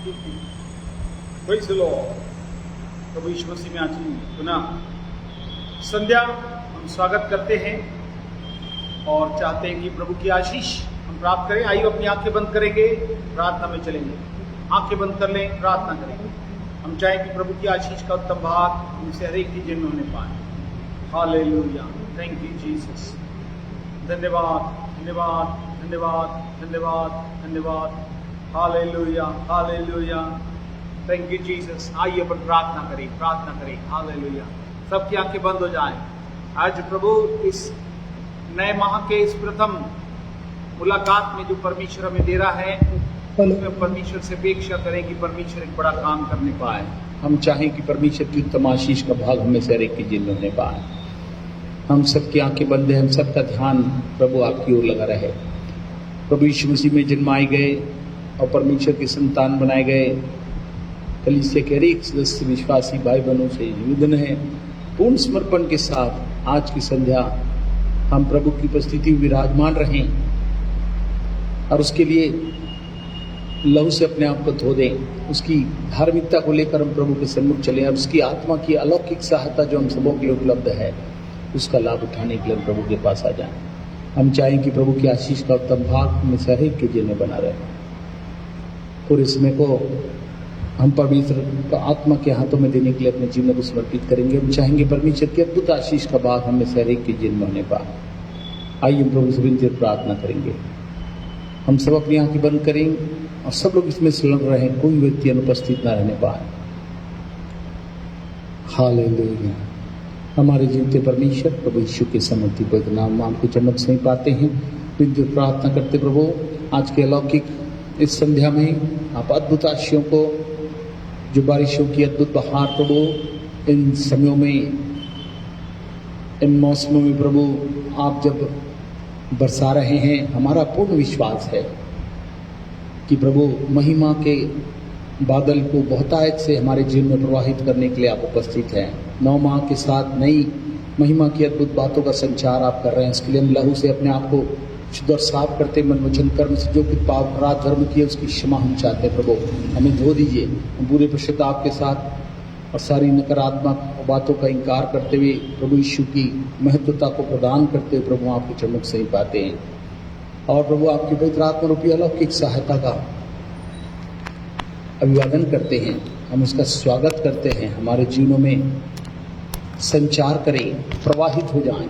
Praise the lord. प्रभु यीशु मसीह में आज पुनः संध्या हम स्वागत करते हैं और चाहते हैं कि प्रभु की आशीष हम प्राप्त करें। आइए अपनी आंखें बंद करेंगे, प्रार्थना में चलेंगे। आंखें बंद कर लें, प्रार्थना करेंगे। हम चाहें कि प्रभु की आशीष का उत्तम भाग हमसे हर एक की जीवन में होने पाए। Hallelujah, thank you Jesus. धन्यवाद धन्यवाद धन्यवाद धन्यवाद धन्यवाद। Hallelujah hallelujah, thank you Jesus. आइए अपन प्रार्थना करें, प्रार्थना करें। हालेलुया, सबकी आंखें बंद हो जाएं। आज प्रभु इस नए माह के इस प्रथम मुलाकात में जो परमेश्वर हमें दे रहा है, उसमें परमेश्वर से अपेक्षा करें कि परमेश्वर एक बड़ा काम करने पाए। हम चाहें कि परमेश्वर की उत्तम आशीष का भाग हमें से हर एक के जीवन में होने पाए। हम सबकी आंखें बंद हैं, हम सबका ध्यान प्रभु आपकी ओर लगा रहे। प्रभु यीशु मसीह में जन्माए गए और परमेश्वर के संतान बनाए गए कलीसिया के हर एक सदस्य विश्वासी भाई बहनों से निवेदन है, पूर्ण समर्पण के साथ आज की संध्या हम प्रभु की उपस्थिति में विराजमान रहें और उसके लिए लहू से अपने आप को धो दें। उसकी धार्मिकता को लेकर हम प्रभु के सम्मुख चलें और उसकी आत्मा की अलौकिक सहायता जो हम सबों के लिए उपलब्ध है, उसका लाभ उठाने के लिए हम प्रभु के पास आ जाएं। हम चाहें कि प्रभु की आशीष का उत्तम भाग में से हर एक के जीवन में बना रहे। पूरे समय को हम परमेश्वर का आत्मा के हाथों में देने के लिए अपने जीवन को समर्पित करेंगे। हम चाहेंगे परमेश्वर की अद्भुत आशीष का भाग हमें से हर एक के जीवन में होने पाए। आइए हम प्रभु से विनती और प्रार्थना करेंगे। हम सब अपनी आंखें बंद करें और सब लोग इसमें संलग्न रहें, कोई व्यक्ति अनुपस्थित न रहने पाए। हालेलुया। हमारे जीवते परमेश्वर प्रभु यीशु के समर्थी पवित्र नाम आपको चमक से ही पाते हैं। विनती और प्रार्थना करते प्रभु आज के अलौकिक इस संध्या में आप अद्भुत आशीषों को, जो बारिशों की अद्भुत बहार प्रभु इन समयों में, इन मौसमों में प्रभु आप जब बरसा रहे हैं, हमारा पूर्ण विश्वास है कि प्रभु महिमा के बादल को बहुतायत से हमारे जीवन में प्रवाहित करने के लिए आप उपस्थित हैं। 9 माह के साथ नई महिमा की अद्भुत बातों का संचार आप कर रहे हैं। इसके लिए हम लहू से अपने आप को शुद्ध और साफ करते, मन वचन कर्म से जो कुछ पाप अपराध धर्म किए उसकी क्षमा हम चाहते हैं। प्रभु हमें धो दीजिए। हम पूरे पश्चाताप के साथ और सारी नकारात्मक बातों का इनकार करते हुए प्रभु यीशु की महत्वता को प्रदान करते हुए प्रभु आपके चमक से ही पाते हैं। और प्रभु आपकी पवित्र आत्मा रूपी अलौकिक सहायता का अभिवादन करते हैं। हम उसका स्वागत करते हैं। हमारे जीवनों में संचार करें, प्रवाहित हो जाएं,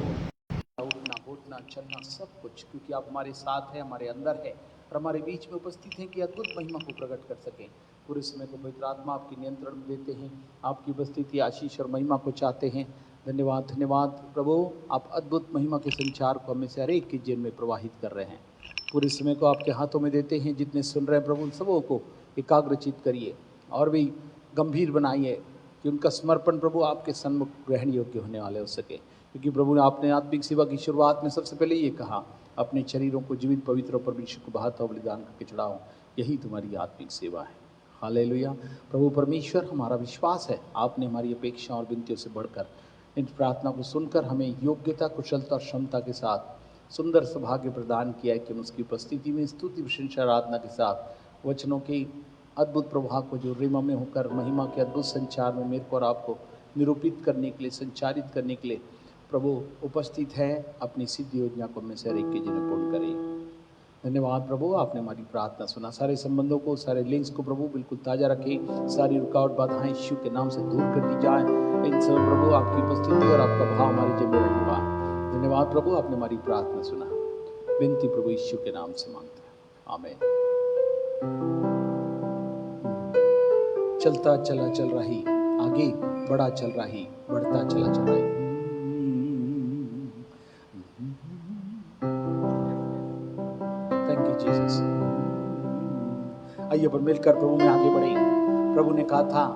उठना बैठना चलना सब कुछ, क्योंकि आप हमारे साथ हैं, हमारे अंदर है और हमारे बीच में उपस्थित हैं कि अद्भुत महिमा को प्रकट कर सकें। पूरे समय को पवित्र आत्मा आपके नियंत्रण में देते हैं। आपकी उपस्थिति आशीष और महिमा को चाहते हैं। धन्यवाद धन्यवाद प्रभु, आप अद्भुत महिमा के संचार को हमें से हर एक के जीवन में प्रवाहित कर रहे हैं। पूरे समय को आपके हाथों में देते हैं। जितने सुन रहे हैं प्रभु, उन सबों को एकाग्रचित करिए और भी गंभीर बनाइए कि उनका समर्पण प्रभु आपके सन्मुख ग्रहण योग्य होने वाले हो सके। क्योंकि प्रभु ने आपने आत्मिक सेवा की शुरुआत में सबसे पहले ये कहा, अपने शरीरों को जीवित पवित्र और परमेश्वर को बहाता हुआ बलिदान करके चढ़ाओ, यही तुम्हारी आत्मिक सेवा है। हालेलुया। प्रभु परमेश्वर, हमारा विश्वास है आपने हमारी अपेक्षा और विनतियों से बढ़कर इन प्रार्थना को सुनकर हमें योग्यता, कुशलता और क्षमता के साथ सुंदर सौभाग्य प्रदान किया है कि हम उसकी उपस्थिति में स्तुति प्रशंसा आराधना के साथ वचनों के अद्भुत प्रभाव को जो रिमा में होकर महिमा के अद्भुत संचार में मेरे को और आपको निरूपित करने के लिए, संचारित करने के लिए प्रभु उपस्थित है। अपनी सिद्ध योजना को हमें से हर एक के जीवन पूर्ण करें। धन्यवाद प्रभु, आपने हमारी प्रार्थना सुना। सारे संबंधों को, सारे लिंक्स को प्रभु बिल्कुल ताज़ा रखें। सारी रुकावट बाधाएं यीशु के नाम से दूर कर दी जाए। इन सब प्रभु आपकी उपस्थिति और आपका भाव हमारे जीवन में रहने पाए। धन्यवाद प्रभु, आपने हमारी प्रार्थना सुना। विनती प्रभु यीशु के नाम से मांगते हैं, आमीन। चलता चला चल रही, आगे बढ़ा चल रही, बढ़ता चला चल रही। Thank you Jesus. आइए पर मिलकर प्रभु में आगे बढ़े। प्रभु ने कहा था,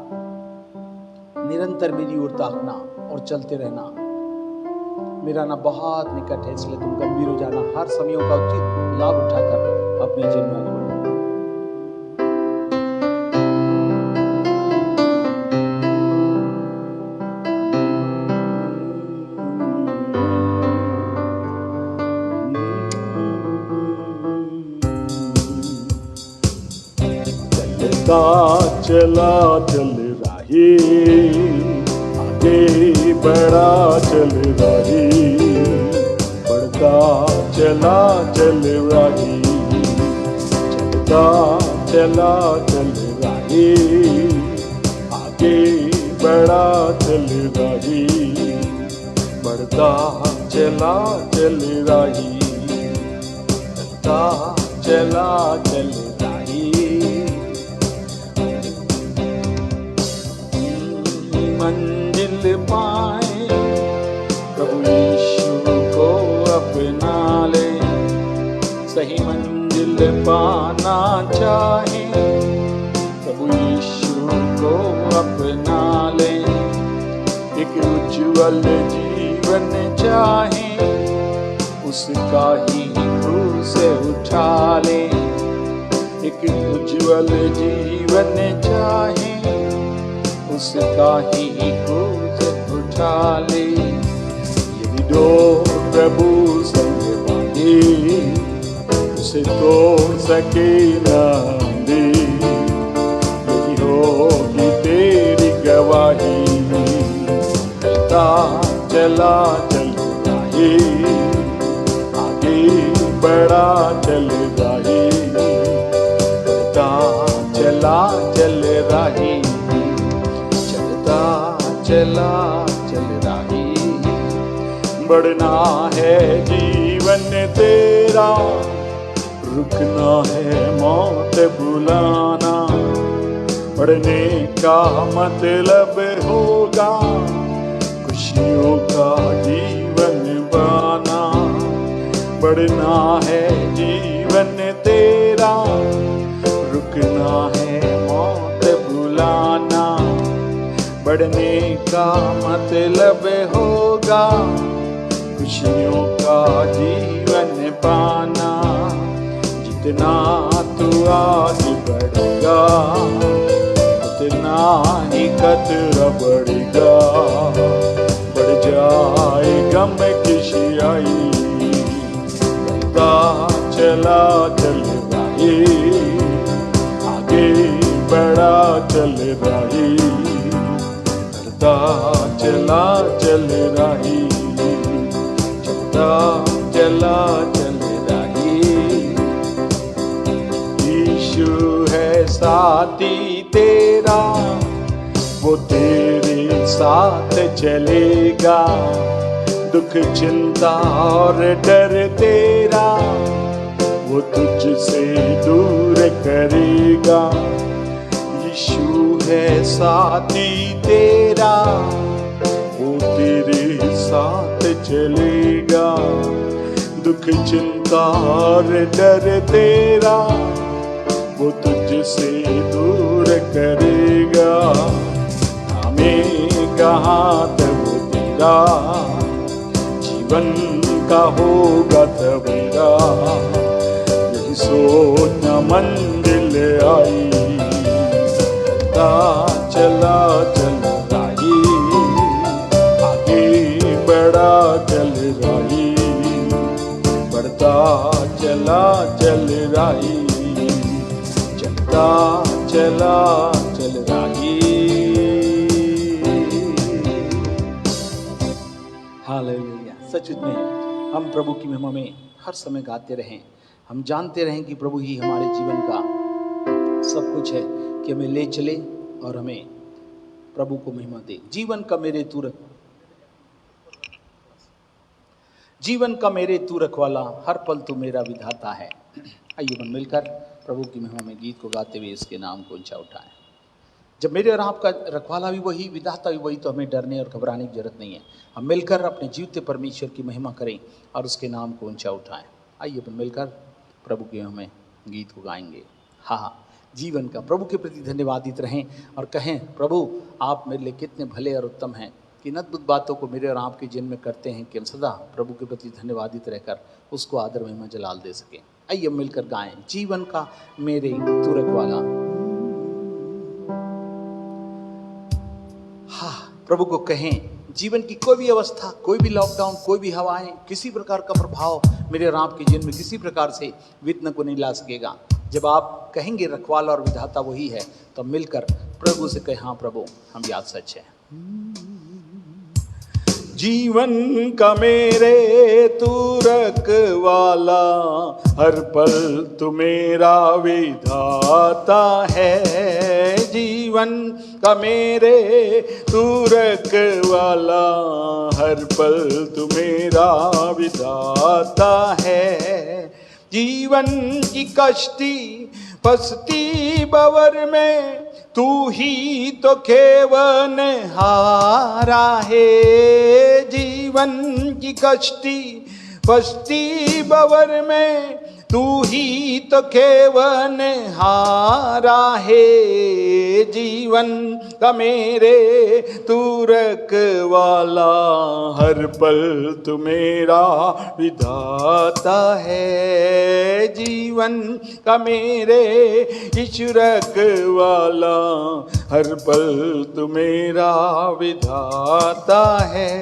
निरंतर मेरी ओर ताकना और चलते रहना, मेरा ना बहुत निकट है, इसलिए तुम गंभीर हो जाना। हर समयों का उचित लाभ उठाकर अपने जीवन में आगे बढ़ो। बढ़ता चला चल राही, आगे बढ़ा चल राही, बढ़ता चला चल राही, चलता चला चल राही, आगे बढ़ा चल राही, बढ़ता चला चल राही, बढ़ता चला चल राही। मंजिल पाए प्रभु यीशु को अपना ले, सही मंजिल पाना चाहे प्रभु यीशु को अपना ले, एक उज्जवल जीवन चाहे उसका ही क्रूस उठा ले, एक उज्जवल जीवन चाहे उसका ही क्रूस उठा ले। यदि दो प्रभु संग मांगे उसे तोड़ सके ना दे, यही होगी तेरी गवाही, चलता चला चल राही, आगे बढ़ा चल राही, बढ़ता चला चल राही, चलता चला चल राही। बढ़ना है जीवन तेरा, रुकना है मौत बुलाना, बढ़ने का मतलब होगा खुशियों का जीवन पाना। बढ़ना है जीवन तेरा, रुकना है मौत बुलाना, बढ़ने का मतलब होगा खुशियों का जीवन पाना। जितना तू आगे बढ़ेगा उतना ही खतरा बढ़ेगा, बढ़ जाए गम की स्याही, बढ़ता चला चल राही, आगे बढ़ा चल राही, बढ़ता चला चल राही, चलता चला चल राही। यीशु है साथी तेरा, वो तेरे साथ चलेगा, दुख चिंता और डर तेरा वो तुझसे दूर करेगा। यीशु है साथी तेरा, वो तेरे साथ चलेगा, दुख चिंता और डर तेरा वो तुझसे दूर करेगा। थामेगा हाथ वो तेरा, जीवन का होगा तबेरा, यही सोचना मंजिल आई, बढ़ता चला चल राही, आगे बढ़ा चल राही, बढ़ता चला चल राही, चलता चला चल राही। हालेलुया। सच में हम प्रभु की महिमा में हर समय गाते रहें, हम जानते रहें कि प्रभु ही हमारे जीवन का सब कुछ है, कि हमें ले चले और हमें प्रभु को महिमा दे। जीवन का मेरे तू रखवाला, हर पल तू मेरा विधाता है। आइए हम मिलकर प्रभु की महिमा में गीत को गाते हुए इसके नाम को ऊंचा उठाएं। जब मेरे और आपका रखवाला भी वही, विधाता भी वही, तो हमें डरने और घबराने की जरूरत नहीं है। हम मिलकर अपने जीवते परमेश्वर की महिमा करें और उसके नाम को ऊंचा उठाएं। आइए अपन मिलकर प्रभु के हमें गीत को गाएंगे। हाँ, जीवन का प्रभु के प्रति धन्यवादित रहें और कहें, प्रभु आप मेरे लिए कितने भले और उत्तम हैं, कि अद्भुत बातों को मेरे और आपके जीवन में करते हैं, कि हम सदा प्रभु के प्रति धन्यवादित रहकर उसको आदर महिमा जलाल दे सकें। आइए हम मिलकर गाएं, जीवन का मेरे तू रखवाला। हाँ, प्रभु को कहें, जीवन की कोई भी अवस्था, कोई भी लॉकडाउन, कोई भी हवाएं, किसी प्रकार का प्रभाव मेरे और आपके जीवन में किसी प्रकार से विघ्न को नहीं ला सकेगा। जब आप कहेंगे रखवाला और विधाता वही है, तो मिलकर प्रभु से कहें, हाँ प्रभु हम याद सच है। जीवन का मेरे तू रखवाला, हर पल तू मेरा विधाता है। जीवन का मेरे तू रखवाला, हर पल तू मेरा विधाता है। जीवन की कश्ती फंसती बवर में, तू ही तो केवन हारा है। जीवन की कश्ती फंसती बवर में, तू ही तो केवन हारा है। जीवन का मेरे तू रखवाला, हर पल तू मेरा विधाता है। जीवन का मेरे यीशु रखवाला, हर पल तू मेरा विधाता है।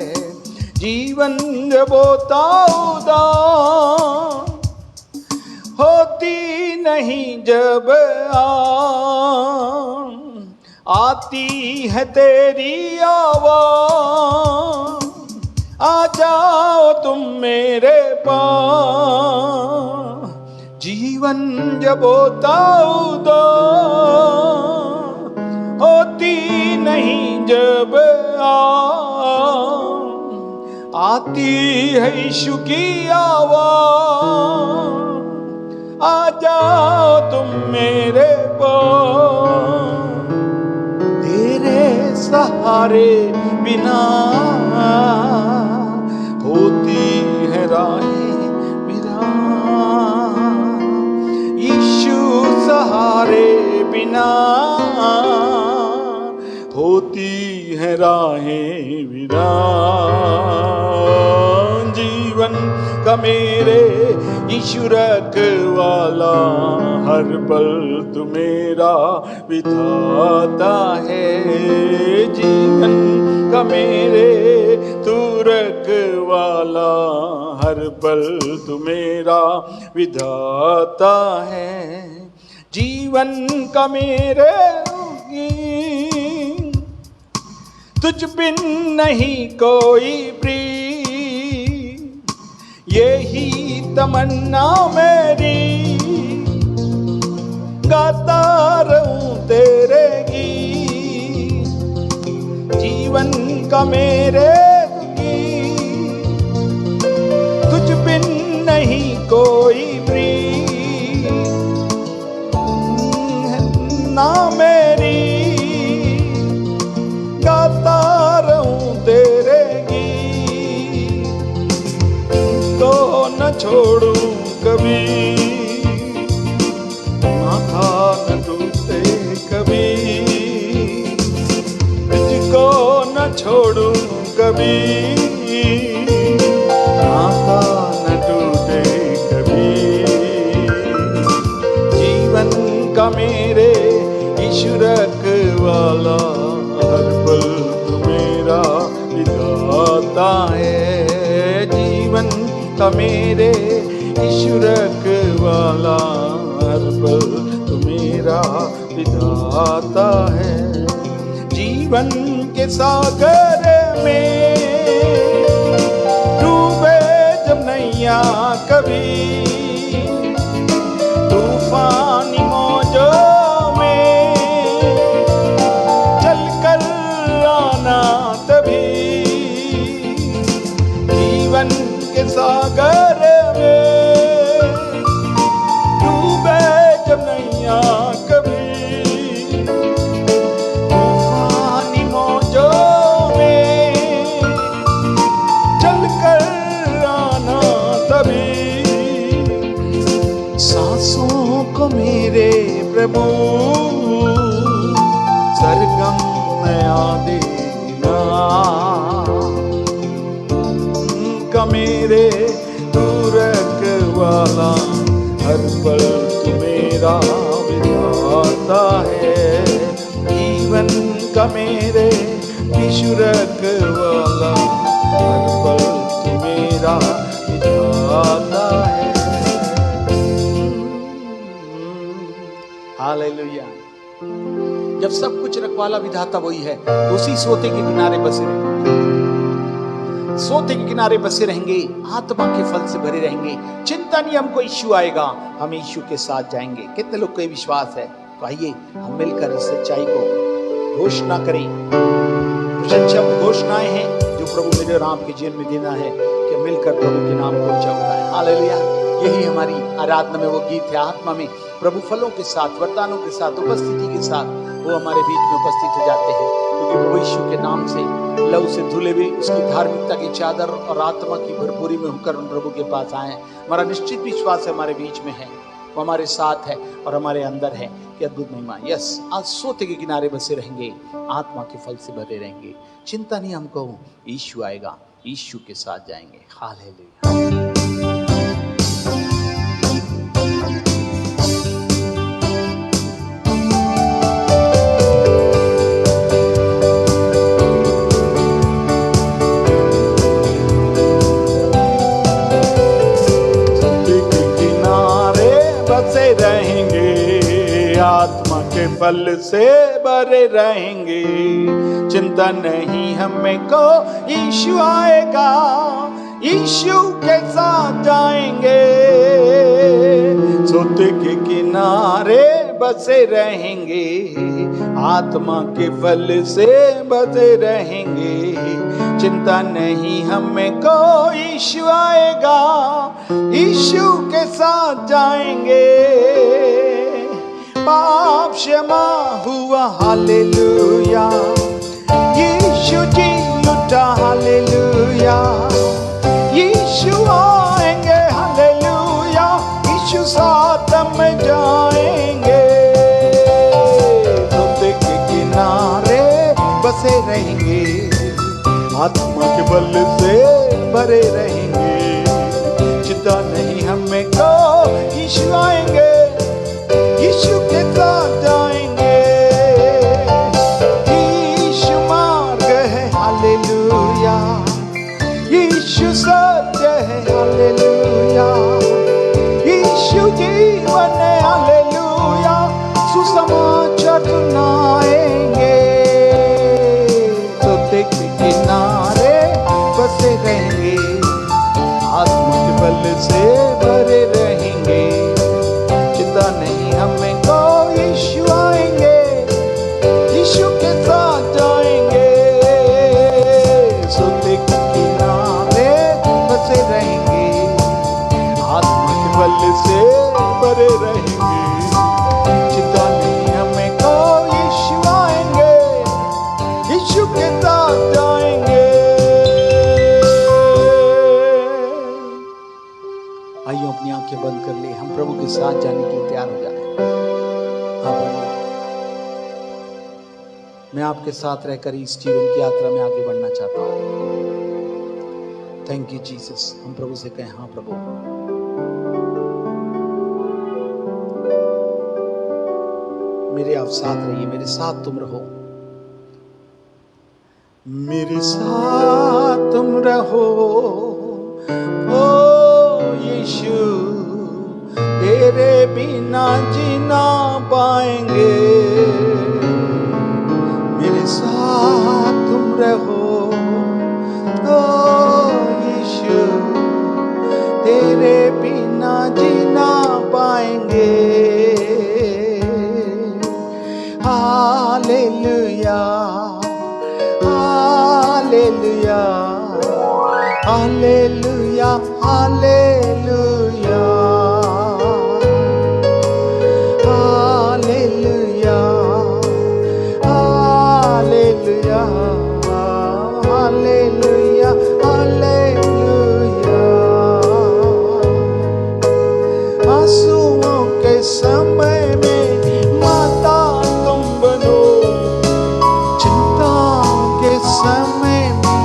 जीवन जब उदास होती नहीं, जब आती है तेरी आवाज़, आ जाओ तुम मेरे पास। जीवन जब उदास होती नहीं, जब आती है यीशु की आवाज़, आ जाओ तुम मेरे पास। तेरे सहारे बिना होती है राहें वीरान, यीशु सहारे बिना होती है राहें वीरान। जीवन का मेरे यीशु रखवाला, हर पल तू मेरा विधाता है। जीवन का मेरे तू रखवाला, हर पल तू मेरा विधाता है। जीवन का मेरे तुझ बिन नहीं कोई प्रीत, यही तमन्ना मेरी, गाता रहूं तेरे गीत। जीवन का मेरे गीत, तुझ बिन नहीं कोई प्रीत ना मेरी, गाता रहूं तेरे गीत। तो न छोड़ूं कभी, माथा न टूटे कभी, तुझको न छोड़ूं कभी, माथा न टूटे कभी। जीवन का मेरे यीशु रखवाला, हर पल तू मेरा विधाता है। जीवन का मेरे यीशु रखवाला, हर पल तू मेरा विधाता है। जीवन के सागर में डूबे जब नैया कभी, तूफानी मौजों में चलकर आना तभी। जीवन के सागर में डूबे जब नैया कभी, तूफानी मौजों में चलकर आना तभी। सांसों को मेरे प्रभु सरगम नया देना, का मेरे तू रखवाला, हर पल तू मेरा विधाता है। जीवन का मेरे यीशु रखवाला, हर पल तू मेरा विधाता है। हालेलुया। जब सब कुछ रखवाला विधाता वही है तो उसी सोते के किनारे बसे रहेंगे, सोते के किनारे बसे रहेंगे, आत्मा के फल से भरे रहेंगे। चिंता नहीं, हमको यीशु आएगा, हम यीशु के साथ जाएंगे। कितने लोग को विश्वास है? तो आइए हम मिलकर इस सच्चाई को घोषणा करें। प्रशंसा घोषणाएं हैं जो प्रभु मेरे और आपके जीवन में देना है कि मिलकर प्रभु के नाम को ऊंचा उठाएं। हालेलुया। यही हमारी आराधना में वो गीत है। आत्मा में प्रभु फलों के साथ, वरदानों के साथ, उपस्थिति के साथ वो हमारे बीच में उपस्थित हो जाते हैं, क्योंकि प्रभु यीशु के नाम से लहू से धुले हुए उसकी धार्मिकता की चादर और आत्मा की भरपूरी में होकर हम प्रभु के पास आए। हमारा निश्चित विश्वास है हमारे बीच में है, वो हमारे साथ है और हमारे अंदर है। कि अद्भुत महिमा। यस, आज सोते के किनारे बसे रहेंगे, आत्मा के फल से भरे रहेंगे। चिंता नहीं हमको, यीशु आएगा, यीशु के साथ जाएंगे। हालेलुया। आत्मा के फल से भरे रहेंगे। चिंता नहीं हमें को, यीशु आएगा, यीशु के साथ जाएंगे। सोते के किनारे बसे रहेंगे, आत्मा के फल से भरे रहेंगे। चिंता नहीं हमें को, यीशु आएगा, यीशु के साथ जाएंगे। पाप क्षमा हुआ, हालेलुया, यीशु जी लुटा, हालेलुया, यीशु आएंगे, हालेलुया, यीशु साथ में जाएंगे। सोते के किनारे बसे रहेंगे, आत्मा के बल से भरे रहेंगे। चिंता नहीं हमें को, यीशु आएंगे, यीशु के साथ जाएंगे। यीशु मार्ग है, हालेलुया, यीशु सत्य है, हालेलुया, यीशु जीवन है, हालेलुया, सुसमाचार सुनाएंगे। सोते के किनारे बसे रहेंगे, आत्मा के बल से भरे रहेंगे। चिंता नहीं हमें को, यीशु आएंगे, यीशु के साथ जाएंगे। सोते के किनारे बसे रहेंगे, आत्मा के बल से भरे रहेंगे। चिंता नहीं हमें को, यीशु आएंगे, यीशु के साथ जाएंगे। आइए अपनी आंखें बंद कर ले, हम प्रभु के साथ जाने के लिए तैयार हो जाए। हाँ प्रभु, मैं आपके साथ रहकर इस जीवन की यात्रा में आगे बढ़ना चाहता हूँ। Thank you Jesus. हम प्रभु से कहें, हाँ प्रभु, मेरे आप साथ रहिए, मेरे साथ तुम रहो, मेरे साथ तुम रहो, ओ यीशु, तेरे बिना जीना पाएंगे। मेरे साथ तुम रहो, ओ यीशु, तेरे बिना जीना पाएंगे। Hallelujah, hallelujah, hallelujah, hallelujah, hallelujah, hallelujah, hallelujah, hallelujah. आंसुओं के समय में माता तुम बनो, चिंता के समय में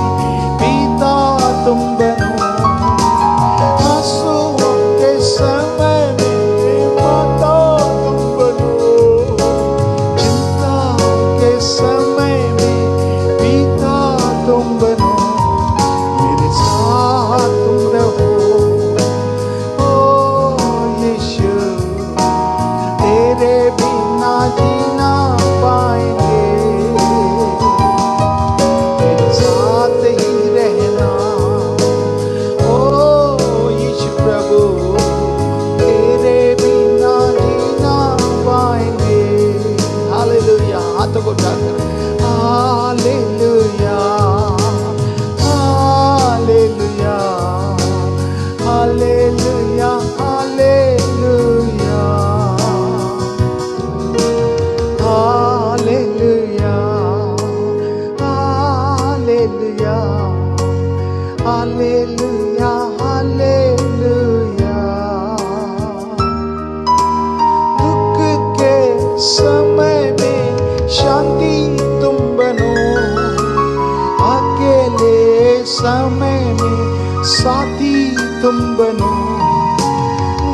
पिता तुम बनो। तुम बनो,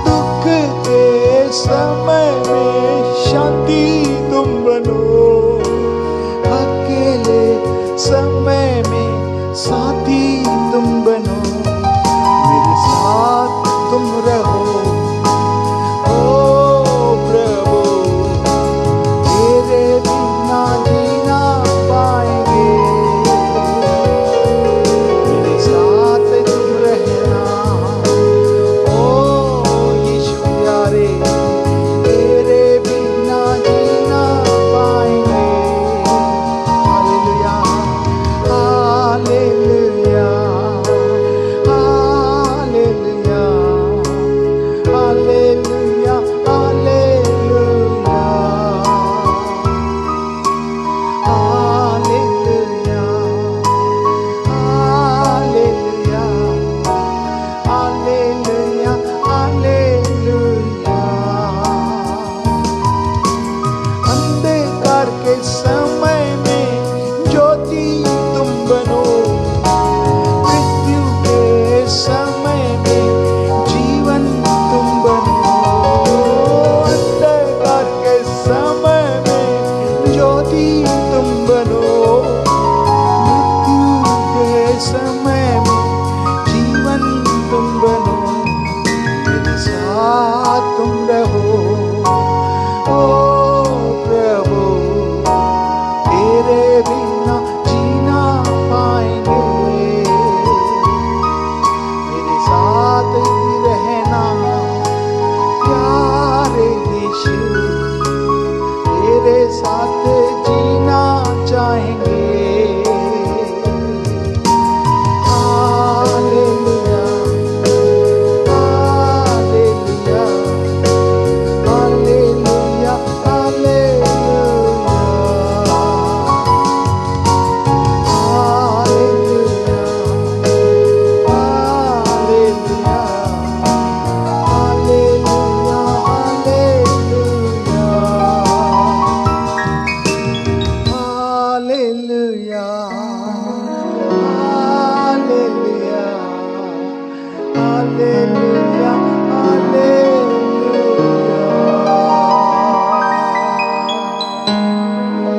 दुख के समय में शांति तुम बनो, अकेले समय में साथी तुम बनो, मेरे साथ तुम रहो। ओ प्रभु, तेरे बिना जीना पाएंगे, मेरे साथ तुम रहना। ओ यीशु प्यारे, तेरे बिना जीना पाएंगे। Hallelujah, hallelujah, hallelujah, hallelujah, hallelujah, hallelujah, hallelujah, hallelujah, hallelujah. अंधकार के समय में ज्योति तुम बनो, मृत्यु के समय में जीवन तुम बनो, अंधकार के समय में ज्योति तुम बनो, मृत्यु के समय में जीवन तुम बनो, मेरे साथ तुम रहो। ओ प्रभु, तेरे बिना जीना पाएंगे, मेरे साथ ही रहना। प्यारे यीशु, तेरे साथ जीना चाहेंगे। Hallelujah, hallelujah, hallelujah, hallelujah, hallelujah, hallelujah, hallelujah, hallelujah, hallelujah, hallelujah, hallelujah.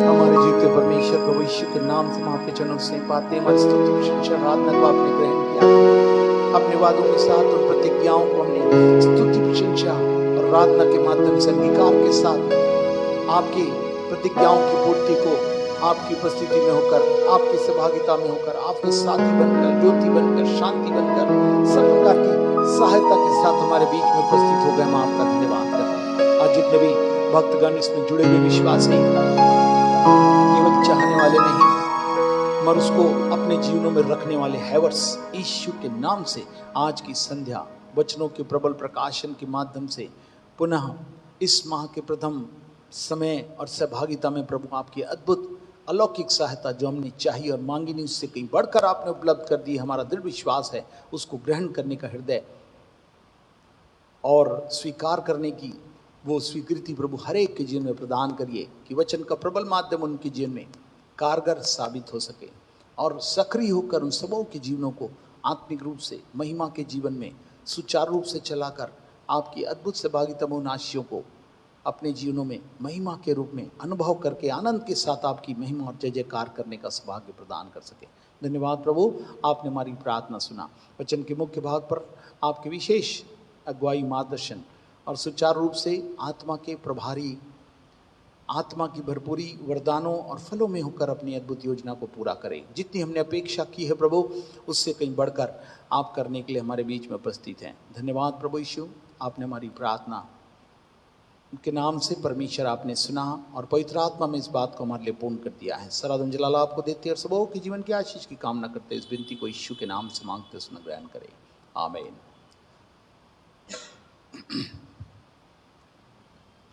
हमारे जीते परमेश्वर प्रभु यीशु के नाम से हम आपके चरणों से पाते हैं। हमारी स्तुति प्रशंसा आराधना को आपने ग्रहण किया, अपने वादों के साथ उन प्रतिज्ञाओं को हमने स्तुति प्रशंसा और आराधना के माध्यम से अंगीकार के साथ आपकी प्रतिज्ञाओं की पूर्ति को आपकी उपस्थिति में होकर, आपकी सहभागिता में होकर, आपके साथी बनकर, ज्योति बनकर, शांति बनकर, सब प्रकार की सहायता के साथ हमारे बीच में उपस्थित हो गए। हम आपका धन्यवाद करते हैं। आज जितने भी भक्तगण इसमें जुड़े हुए विश्वासी, केवल चाहने वाले नहीं मगर उसको अपने जीवनों में रखने वाले हैवर्स, यीशु के नाम से आज की संध्या वचनों के प्रबल प्रकाशन के माध्यम से पुनः इस माह के प्रथम समय और सहभागिता में प्रभु आपकी अद्भुत अलौकिक सहायता जो हमने चाहिए और मांगी नहीं, उससे कहीं बढ़कर आपने उपलब्ध कर दी। हमारा दृढ़ विश्वास है उसको ग्रहण करने का हृदय और स्वीकार करने की वो स्वीकृति प्रभु हर एक के जीवन में प्रदान करिए कि वचन का प्रबल माध्यम उनके जीवन में कारगर साबित हो सके और सक्रिय होकर उन सबों के जीवनों को आत्मिक रूप से महिमा के जीवन में सुचारू रूप से चलाकर आपकी अद्भुत सहभागिता में उन आशियों को अपने जीवनों में महिमा के रूप में अनुभव करके आनंद के साथ आपकी महिमा और जय जयकार करने का सौभाग्य प्रदान कर सके। धन्यवाद प्रभु, आपने हमारी प्रार्थना सुना। वचन के मुख्य भाग पर आपके विशेष अगुवाई, मार्गदर्शन और सुचारू रूप से आत्मा के प्रभारी, आत्मा की भरपूरी वरदानों और फलों में होकर अपनी अद्भुत योजना को पूरा करें। जितनी हमने अपेक्षा की है प्रभु, उससे कहीं बढ़कर आप करने के लिए हमारे बीच में उपस्थित हैं। धन्यवाद प्रभु यीशु, आपने हमारी प्रार्थना उनके नाम से परमेश्वर आपने सुना और पवित्र आत्मा में इस बात को हमारे लिए पूर्ण कर दिया है। सराधन जलाल आपको देते हैं और सबों के जीवन की आशीष की कामना करते इस विनती को यीशु के नाम से मांगते सुना ग्रहण करें, आमीन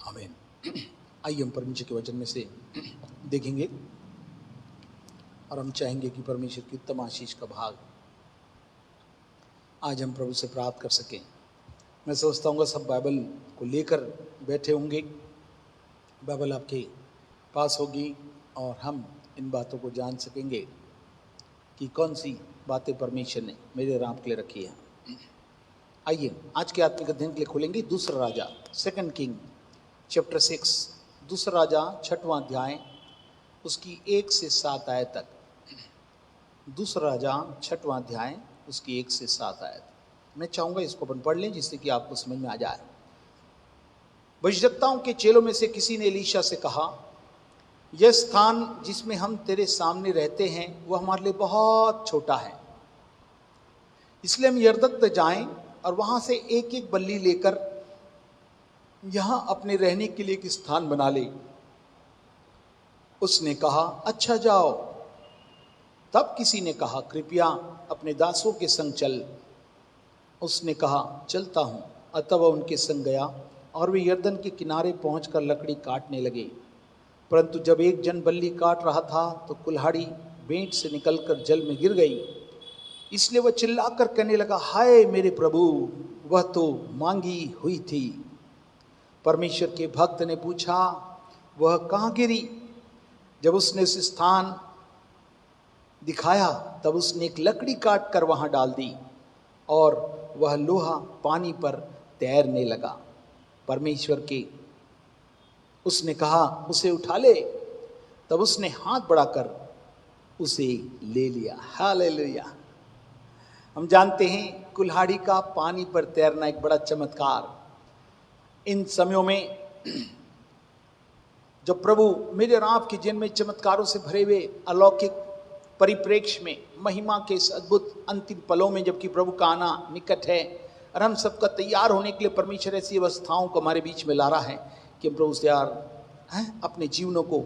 आमीन। आइए हम परमेश्वर के वचन में से देखेंगे और हम चाहेंगे कि परमेश्वर की उत्तम आशीष का भाग आज हम प्रभु से प्राप्त कर सकें। मैं सोचता हूँ सब बाइबल को लेकर बैठे होंगे, बाइबल आपके पास होगी और हम इन बातों को जान सकेंगे कि कौन सी बातें परमेश्वर ने मेरे और आपके लिए रखी है। आइए आज के आत्मिक अध्ययन के लिए खोलेंगे दूसरा राजा, सेकंड किंग चैप्टर 6, दूसरा राजा 6वां अध्याय उसकी 1 से 7 आयत तक। दूसरा राजा 6वां अध्याय उसकी 1 से 7 आयत। मैं चाहूँगा इसको अपन पढ़ लें जिससे कि आपको समझ में आ जाए। भविष्यद्वक्ताओं के चेलों में से किसी ने एलीशा से कहा, यह स्थान जिसमें हम तेरे सामने रहते हैं वह हमारे लिए बहुत छोटा है, इसलिए हम यरदन तक जाएं और वहां से एक एक बल्ली लेकर यहां अपने रहने के लिए एक स्थान बना ले। उसने कहा, अच्छा जाओ। तब किसी ने कहा, कृपया अपने दासों के संग चल। उसने कहा, चलता हूं। अतः वह उनके संग गया और वे यरदन के किनारे पहुंचकर लकड़ी काटने लगे। परंतु जब एक जन बल्ली काट रहा था तो कुल्हाड़ी बेंट से निकलकर जल में गिर गई। इसलिए वह चिल्लाकर कहने लगा, हाय मेरे प्रभु, वह तो मांगी हुई थी। परमेश्वर के भक्त ने पूछा, वह कहाँ गिरी? जब उसने उस स्थान दिखाया तब उसने एक लकड़ी काट कर वहां डाल दी और वह लोहा पानी पर तैरने लगा। परमेश्वर के उसने कहा, उसे उठा ले। तब उसने हाथ बढ़ाकर उसे ले लिया। हालेलुया। हम जानते हैं कुल्हाड़ी का पानी पर तैरना एक बड़ा चमत्कार। इन समयों में जब प्रभु मेरे और आपके जीवन में चमत्कारों से भरे हुए अलौकिक परिप्रेक्ष्य में, महिमा के इस अद्भुत अंतिम पलों में, जबकि प्रभु का आना निकट है और हम सबका तैयार होने के लिए परमेश्वर ऐसी अवस्थाओं को हमारे बीच में ला रहा है कि हम प्रभु से यार अपने जीवनों को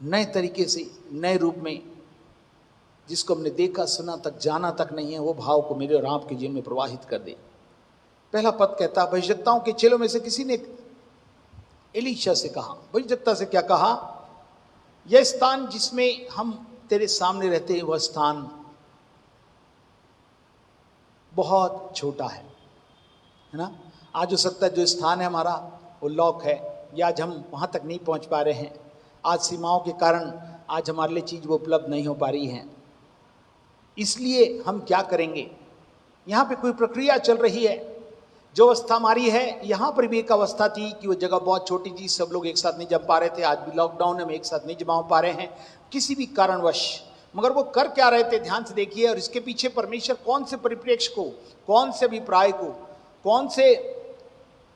नए तरीके से, नए रूप में, जिसको हमने देखा सुना तक जाना तक नहीं है, वो भाव को मेरे और आपके जीवन में प्रवाहित कर दे। पहला पद कहता, भविष्यद्वक्ताओं के चेलों में से किसी ने एलीशा से कहा। भविष्यद्वक्ता से क्या कहा? यह स्थान जिसमें हम तेरे सामने रहते हैं वह स्थान बहुत छोटा है ना। आज हो सकता है जो स्थान है हमारा वो लॉक है, या आज हम वहां तक नहीं पहुंच पा रहे हैं। आज सीमाओं के कारण आज हमारे लिए चीज वो उपलब्ध नहीं हो पा रही है। इसलिए हम क्या करेंगे? यहाँ पे कोई प्रक्रिया चल रही है। जो अवस्था हमारी है, यहाँ पर भी एक अवस्था थी कि वो जगह बहुत छोटी थी, सब लोग एक साथ नहीं जम पा रहे थे। आज भी लॉकडाउन है, हम एक साथ नहीं जमा हो पा रहे हैं किसी भी कारणवश। मगर वो कर क्या रहे थे, ध्यान से देखिए। और इसके पीछे परमेश्वर कौन से परिप्रेक्ष्य को, कौन से अभिप्राय को, कौन से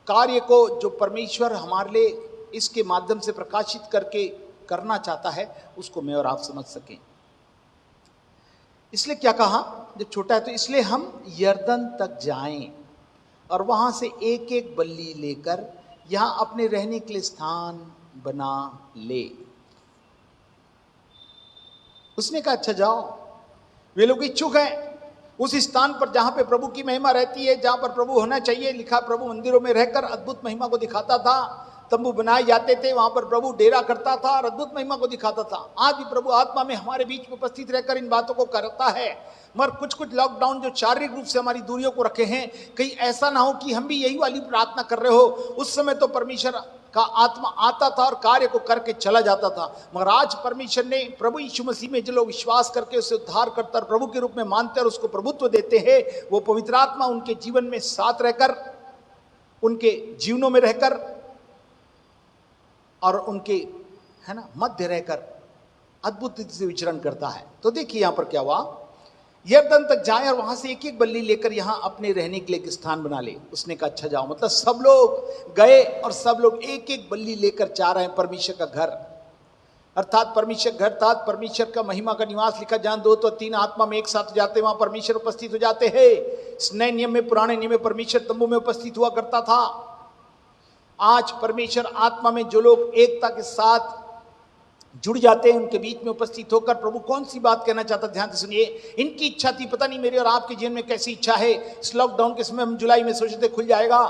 कार्य को जो परमेश्वर हमारे लिए इसके माध्यम से प्रकाशित करके करना चाहता है, उसको मैं और आप समझ सकें। इसलिए क्या कहा, जब छोटा है तो इसलिए हम यरदन तक जाएं और वहां से एक एक बल्ली लेकर यहां अपने रहने के लिए स्थान बना ले। उसने कहा, अच्छा जाओ। वे लोग इच्छुक हैं उस स्थान पर जहां पे प्रभु की महिमा रहती है, जहां पर प्रभु होना चाहिए। लिखा, प्रभु मंदिरों में रहकर अद्भुत महिमा को दिखाता था। तंबू बनाए जाते थे, वहां पर प्रभु डेरा करता था और अद्भुत महिमा को दिखाता था। आज भी प्रभु आत्मा में हमारे बीच में उपस्थित रहकर इन बातों को करता है। मगर कुछ कुछ लॉकडाउन जो शारीरिक रूप से हमारी दूरियों को रखे हैं, कहीं ऐसा ना हो कि हम भी यही वाली प्रार्थना कर रहे हो। उस समय तो परमेश्वर का आत्मा आता था और कार्य को करके चला जाता था। मगर आज परमेश्वर ने प्रभु यीशु मसीह में जो लोग विश्वास करके उसे उद्धार करता प्रभु के रूप में मानते और उसको प्रभुत्व देते हैं, वो पवित्र आत्मा उनके जीवन में साथ रहकर, उनके जीवनों में रहकर और उनके मध्य रहकर अद्भुत रीति से विचरण करता है। तो देखिए यहां पर क्या हुआ, यरदन तक जाए और वहां से एक एक बल्ली लेकर यहां अपने रहने के लिए एक स्थान बना ले। उसने कहा, अच्छा जाओ। मतलब सब लोग गए और सब लोग एक एक बल्ली लेकर जा रहे हैं परमेश्वर का घर, अर्थात परमेश्वर घर, अर्थात परमेश्वर का महिमा का निवास। लिखा, जहां 2 तो 3 आत्मा में एक साथ जाते वहां परमेश्वर उपस्थित हो जाते हैं। नए नियम में, पुराने नियम में परमेश्वर तंबू में उपस्थित हुआ करता था। आज परमेश्वर आत्मा में जो लोग एकता के साथ जुड़ जाते हैं, उनके बीच में उपस्थित होकर प्रभु कौन सी बात कहना चाहता, ध्यान से सुनिए। इनकी इच्छा थी, पता नहीं मेरे और आपके जीवन में कैसी इच्छा है। इस लॉकडाउन के समय हम जुलाई में सोचते खुल जाएगा,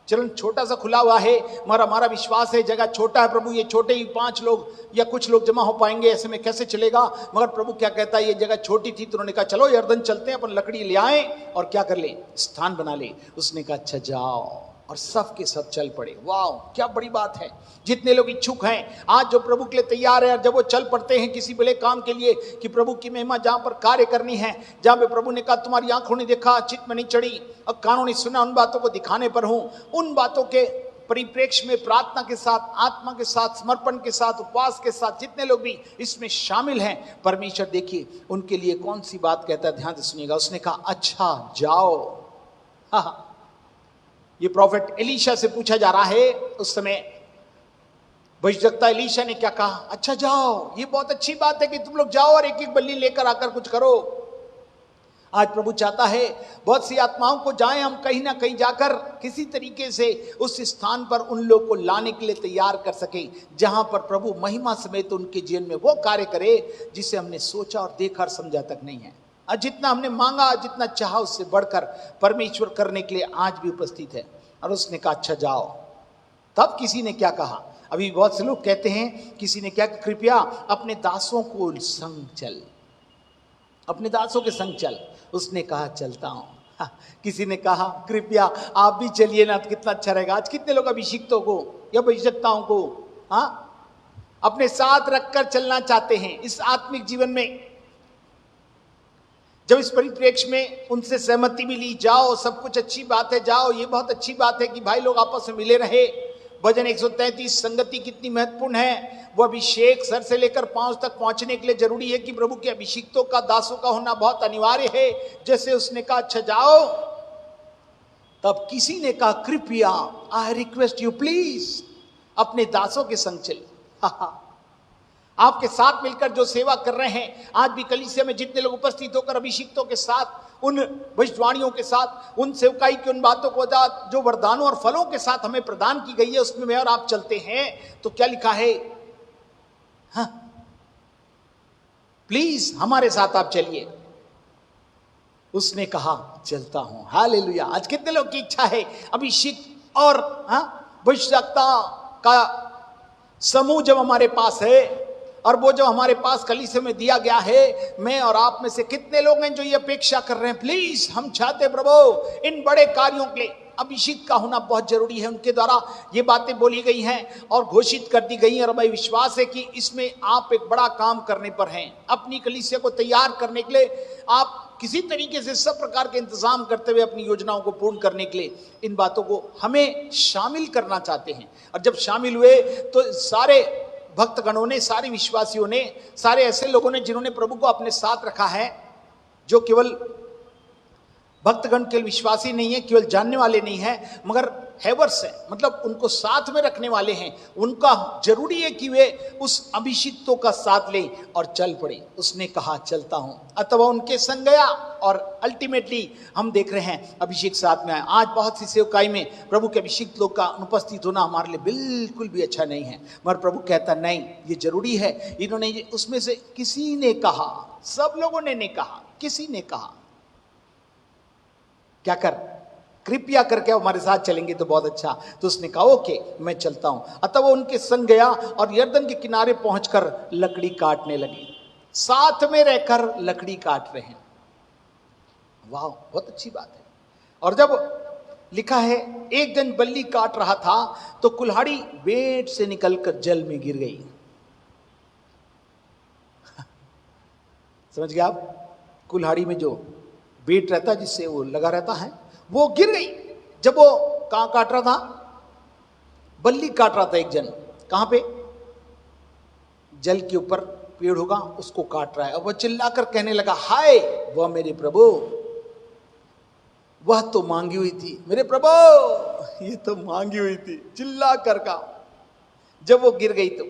चलन छोटा सा खुला हुआ है, मगर हमारा विश्वास है जगह छोटा है प्रभु, ये छोटे ही 5 लोग या कुछ लोग जमा हो पाएंगे, ऐसे में कैसे चलेगा। मगर प्रभु क्या कहता है, ये जगह छोटी थी तो उन्होंने कहा चलो यरदन चलते हैं, अपन लकड़ी ले आए और क्या कर ले, स्थान बना ले। उसने कहा, अच्छा जाओ। और सब के सब चल पड़े। वाह, क्या बड़ी बात है। जितने लोग इच्छुक हैं आज जो प्रभु के लिए तैयार है, और जब वो चल पड़ते हैं किसी बड़े काम के लिए कि प्रभु की महिमा जहां पर कार्य करनी है, जहां पे प्रभु ने कहा तुम्हारी आंखों ने देखा, चित्त में नहीं चढ़ी और कानों ने सुना, उन बातों को दिखाने पर हूं, उन बातों के परिप्रेक्ष्य में प्रार्थना के साथ, आत्मा के साथ, समर्पण के साथ, उपवास के साथ जितने लोग भी इसमें शामिल हैं, परमेश्वर देखिए उनके लिए कौन सी बात कहता है, ध्यान से सुनिएगा। उसने कहा अच्छा जाओ। हाँ, ये प्रॉफिट एलीशा से पूछा जा रहा है। उस समय भविष्यवक्ता एलीशा ने क्या कहा? अच्छा जाओ। ये बहुत अच्छी बात है कि तुम लोग जाओ और एक एक बल्ली लेकर आकर कुछ करो। आज प्रभु चाहता है बहुत सी आत्माओं को जाएं हम कहीं ना कहीं जाकर किसी तरीके से उस स्थान पर उन लोग को लाने के लिए तैयार कर सके जहां पर प्रभु महिमा समेत उनके जीवन में वो कार्य करे जिसे हमने सोचा और देखा और समझा तक नहीं है। और जितना हमने मांगा, जितना चाहा, उससे बढ़कर परमेश्वर करने के लिए आज भी उपस्थित है। और उसने कहा अच्छा जाओ। तब किसी ने क्या कहा? अभी बहुत से लोग कहते हैं, किसी ने क्या, कृपया अपने दासों को संग चल, अपने दासों के संग चल। उसने कहा चलता हूं। किसी ने कहा कृपया आप भी चलिए ना, तो कितना अच्छा रहेगा। आज कितने लोग अभिषिक्तों को या अभिषिक्ताओं को अपने साथ रखकर चलना चाहते हैं इस आत्मिक जीवन में। जब इस परिप्रेक्ष्य में उनसे सहमति मिली, जाओ, सब कुछ अच्छी बात है, जाओ, ये बहुत अच्छी बात है कि भाई लोग आपस में मिले रहे। भजन 133 संगति कितनी महत्वपूर्ण है। वो अभिषेक सर से लेकर पांव तक पहुंचने के लिए जरूरी है कि प्रभु के अभिषिक्तों का, दासों का होना बहुत अनिवार्य है। जैसे उसने कहा अच्छा जाओ, तब किसी ने कहा कृपया, आई रिक्वेस्ट यू प्लीज, अपने दासों के संग चल। आपके साथ मिलकर जो सेवा कर रहे हैं, आज भी कलीसिया में जितने लोग उपस्थित होकर अभिषिक्तों के साथ, उन भविष्यवाणियों के साथ, उन सेवकाई की उन बातों को जो वरदानों और फलों के साथ हमें प्रदान की गई है, उसमें मैं और आप चलते हैं तो क्या लिखा है? प्लीज हमारे साथ आप चलिए। उसने कहा चलता हूं। हालेलुया। आज कितने लोग की इच्छा है अभिषिक्त और भविष्यवक्ता का समूह जब हमारे पास है, और वो जो हमारे पास कलीसिया में दिया गया है, मैं और आप में से कितने लोग हैं जो ये अपेक्षा कर रहे हैं, प्लीज हम चाहते प्रभु इन बड़े कार्यों के लिए अभिषिक्त का होना बहुत जरूरी है। उनके द्वारा ये बातें बोली गई हैं और घोषित कर दी गई हैं, और मैं विश्वास है कि इसमें आप एक बड़ा काम करने पर हैं। अपनी कलीसिया को तैयार करने के लिए आप किसी तरीके से सब प्रकार के इंतजाम करते हुए अपनी योजनाओं को पूर्ण करने के लिए इन बातों को हमें शामिल करना चाहते हैं। और जब शामिल हुए तो सारे भक्तगणों ने, सारे विश्वासियों ने, सारे ऐसे लोगों ने जिन्होंने प्रभु को अपने साथ रखा है, जो केवल भक्तगण केवल विश्वासी नहीं है, केवल जानने वाले नहीं है, मगर हैवर्स है, मतलब उनको साथ में रखने वाले हैं। उनका जरूरी है कि वे उस अभिषिक्तों का साथ लें और चल पड़े। उसने कहा चलता हूं, अथवा उनके संग गया, और अल्टीमेटली हम देख रहे हैं अभिषेक साथ में आए। आज बहुत सी सेवकाई में प्रभु के अभिषिक्त लोग का अनुपस्थित होना हमारे लिए बिल्कुल भी अच्छा नहीं है, मगर प्रभु कहता नहीं, ये जरूरी है। इन्होंने उसमें से किसी ने कहा, सब लोगों ने नहीं कहा, किसी ने कहा क्या कर, कृपया करके हमारे साथ चलेंगे तो बहुत अच्छा। तो उसने कहा ओके मैं चलता हूं। अतः वो उनके संग गया और यरदन के किनारे पहुंचकर लकड़ी काटने लगे। साथ में रहकर लकड़ी काट रहे हैं। वाह, बहुत अच्छी बात है। और जब लिखा है एक जन बल्ली काट रहा था तो कुल्हाड़ी बेट से निकलकर जल में गिर गई। समझ गए आप? कुल्हाड़ी में जो बेट रहता है जिससे वो लगा रहता है, वो गिर गई। जब वो कहां काट रहा था? बल्ली काट रहा था एक जन। कहां पे? जल के ऊपर पेड़ होगा उसको काट रहा है। और वह चिल्लाकर कहने लगा हाय वह मेरे प्रभु, वह तो मांगी हुई थी। मेरे प्रभु, ये तो मांगी हुई थी। चिल्ला कर का जब वो गिर गई तो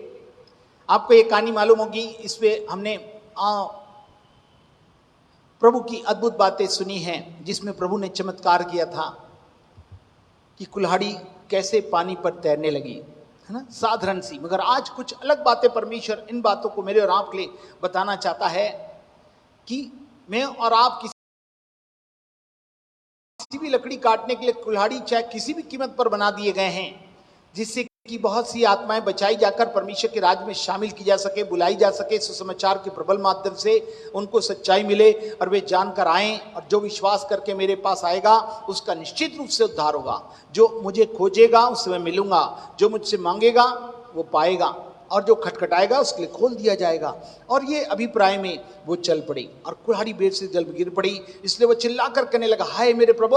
आपको ये कहानी मालूम होगी। इस पे हमने प्रभु की अद्भुत बातें सुनी हैं, जिसमें प्रभु ने चमत्कार किया था कि कुल्हाड़ी कैसे पानी पर तैरने लगी, है ना, साधारण सी। मगर आज कुछ अलग बातें परमेश्वर इन बातों को मेरे और आपके लिए बताना चाहता है कि मैं और आप किसी भी लकड़ी काटने के लिए कुल्हाड़ी चाहे किसी भी कीमत पर बना दिए गए हैं, जिससे की बहुत सी आत्माएं बचाई जाकर परमेश्वर के राज्य में शामिल की जा सके, बुलाई जा सके, सुसमाचार के प्रबल माध्यम से उनको सच्चाई मिले और वे जानकर आएं, और जो विश्वास करके मेरे पास आएगा उसका निश्चित रूप से उद्धार होगा। जो मुझे खोजेगा उससे मैं मिलूंगा, जो मुझसे मांगेगा वो पाएगा, और जो खटखटाएगा उसके लिए खोल दिया जाएगा। और ये अभिप्राय में वो चल पड़ी और कुल्हाड़ी बेट से जल गिर पड़ी। इसलिए वो चिल्लाकर कहने लगा, हाय मेरे प्रभु,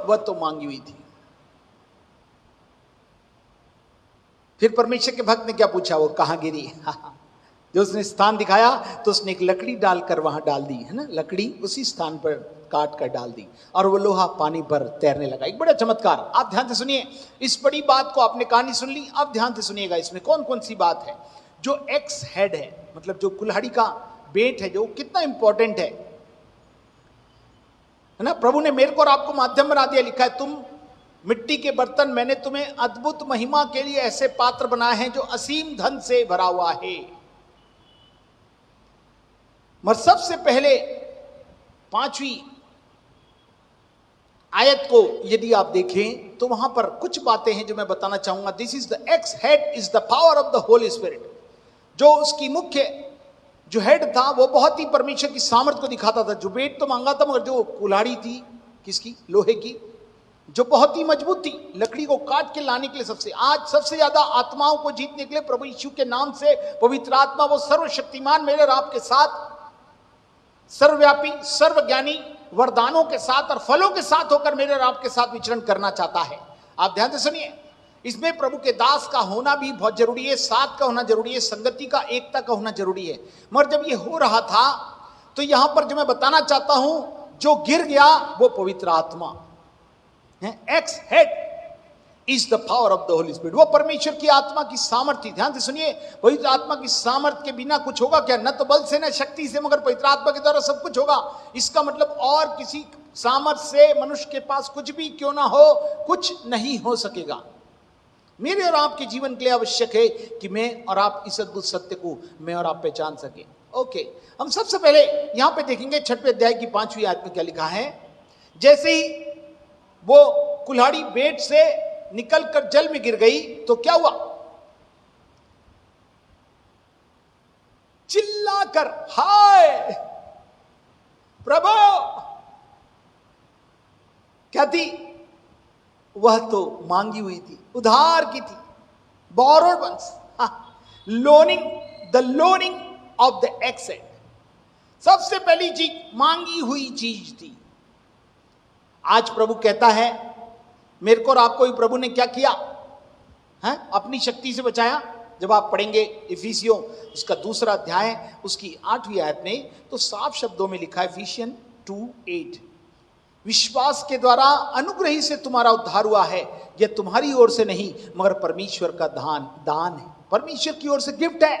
वह तो मांगी हुई थी। फिर परमेश्वर के भक्त ने क्या पूछा, वो कहां गिरी? जो उसने स्थान दिखाया तो उसने एक लकड़ी डालकर वहां डाल दी, है ना, लकड़ी उसी स्थान पर काट कर डाल दी और वो लोहा पानी पर तैरने लगा। एक बड़ा चमत्कार। आप ध्यान से सुनिए, इस बड़ी बात को आपने कहानी सुन ली, अब ध्यान से सुनिएगा इसमें कौन कौन सी बात है। जो एक्स हेड है, मतलब जो कुल्हाड़ी का बेट है, जो कितना इंपॉर्टेंट है ना। प्रभु ने मेरे को और आपको माध्यम बना दिया, लिखा है तुम मिट्टी के बर्तन, मैंने तुम्हें अद्भुत महिमा के लिए ऐसे पात्र बनाए हैं जो असीम धन से भरा हुआ है। मगर सबसे पहले 5वीं आयत को यदि आप देखें तो वहां पर कुछ बातें हैं जो मैं बताना चाहूंगा। This is the x head is the power of the Holi spirit. जो उसकी मुख्य जो हेड था वो बहुत ही परमेश्वर की सामर्थ्य को दिखाता था। जो बेट तो मांगा था, मगर जो कुल्हाड़ी थी किसकी, लोहे की, जो बहुत ही मजबूत थी, लकड़ी को काट के लाने के लिए आज सबसे ज्यादा आत्माओं को जीतने के लिए प्रभु यीशु के नाम से पवित्र आत्मा, वो सर्वशक्तिमान मेरे और आपके साथ, सर्वव्यापी, सर्वज्ञानी वरदानों के साथ और फलों के साथ होकर मेरे और आपके साथ विचरण करना चाहता है। आप ध्यान से सुनिए, इसमें प्रभु के दास का होना भी बहुत जरूरी है, साथ का होना जरूरी है, संगति का, एकता का होना जरूरी है। मगर जब ये हो रहा था तो यहां पर जो मैं बताना चाहता हूं, जो गिर गया वो पवित्र आत्मा है। X head is the power of the Holi spirit. वो परमेश्वर की आत्मा की सामर्थ्य। ध्यान से सुनिए, पवित्र आत्मा की सामर्थ्य के बिना कुछ होगा क्या? न तो बल से, न शक्ति से, मगर पवित्र आत्मा के द्वारा सब कुछ होगा। इसका मतलब और किसी सामर्थ्य से मनुष्य के पास कुछ भी क्यों ना हो, कुछ नहीं हो सकेगा। मेरे और आपके जीवन के लिए आवश्यक है कि मैं और आप इस अद्भुत सत्य को मैं और आप पहचान सके। ओके, हम सबसे पहले यहां पे देखेंगे 6वें अध्याय की 5वीं आयत में क्या लिखा है। जैसे ही वो कुल्हाड़ी बेट से निकलकर जल में गिर गई तो क्या हुआ? चिल्लाकर, हाय प्रभु। क्या थी? वह तो मांगी हुई थी, उधार की थी, borrowed ones, loaning, the loaning of the asset. सबसे पहली चीज मांगी हुई चीज थी। आज प्रभु कहता है मेरे को और आपको ही प्रभु ने क्या किया है? अपनी शक्ति से बचाया। जब आप पढ़ेंगे इफिसियों उसका 2 अध्याय उसकी 8वीं आयत में, तो साफ शब्दों में लिखा है, इफिसियन 2:8, विश्वास के द्वारा अनुग्रही से तुम्हारा उद्धार हुआ है, यह तुम्हारी ओर से नहीं मगर परमेश्वर का दान है। परमेश्वर की ओर से गिफ्ट है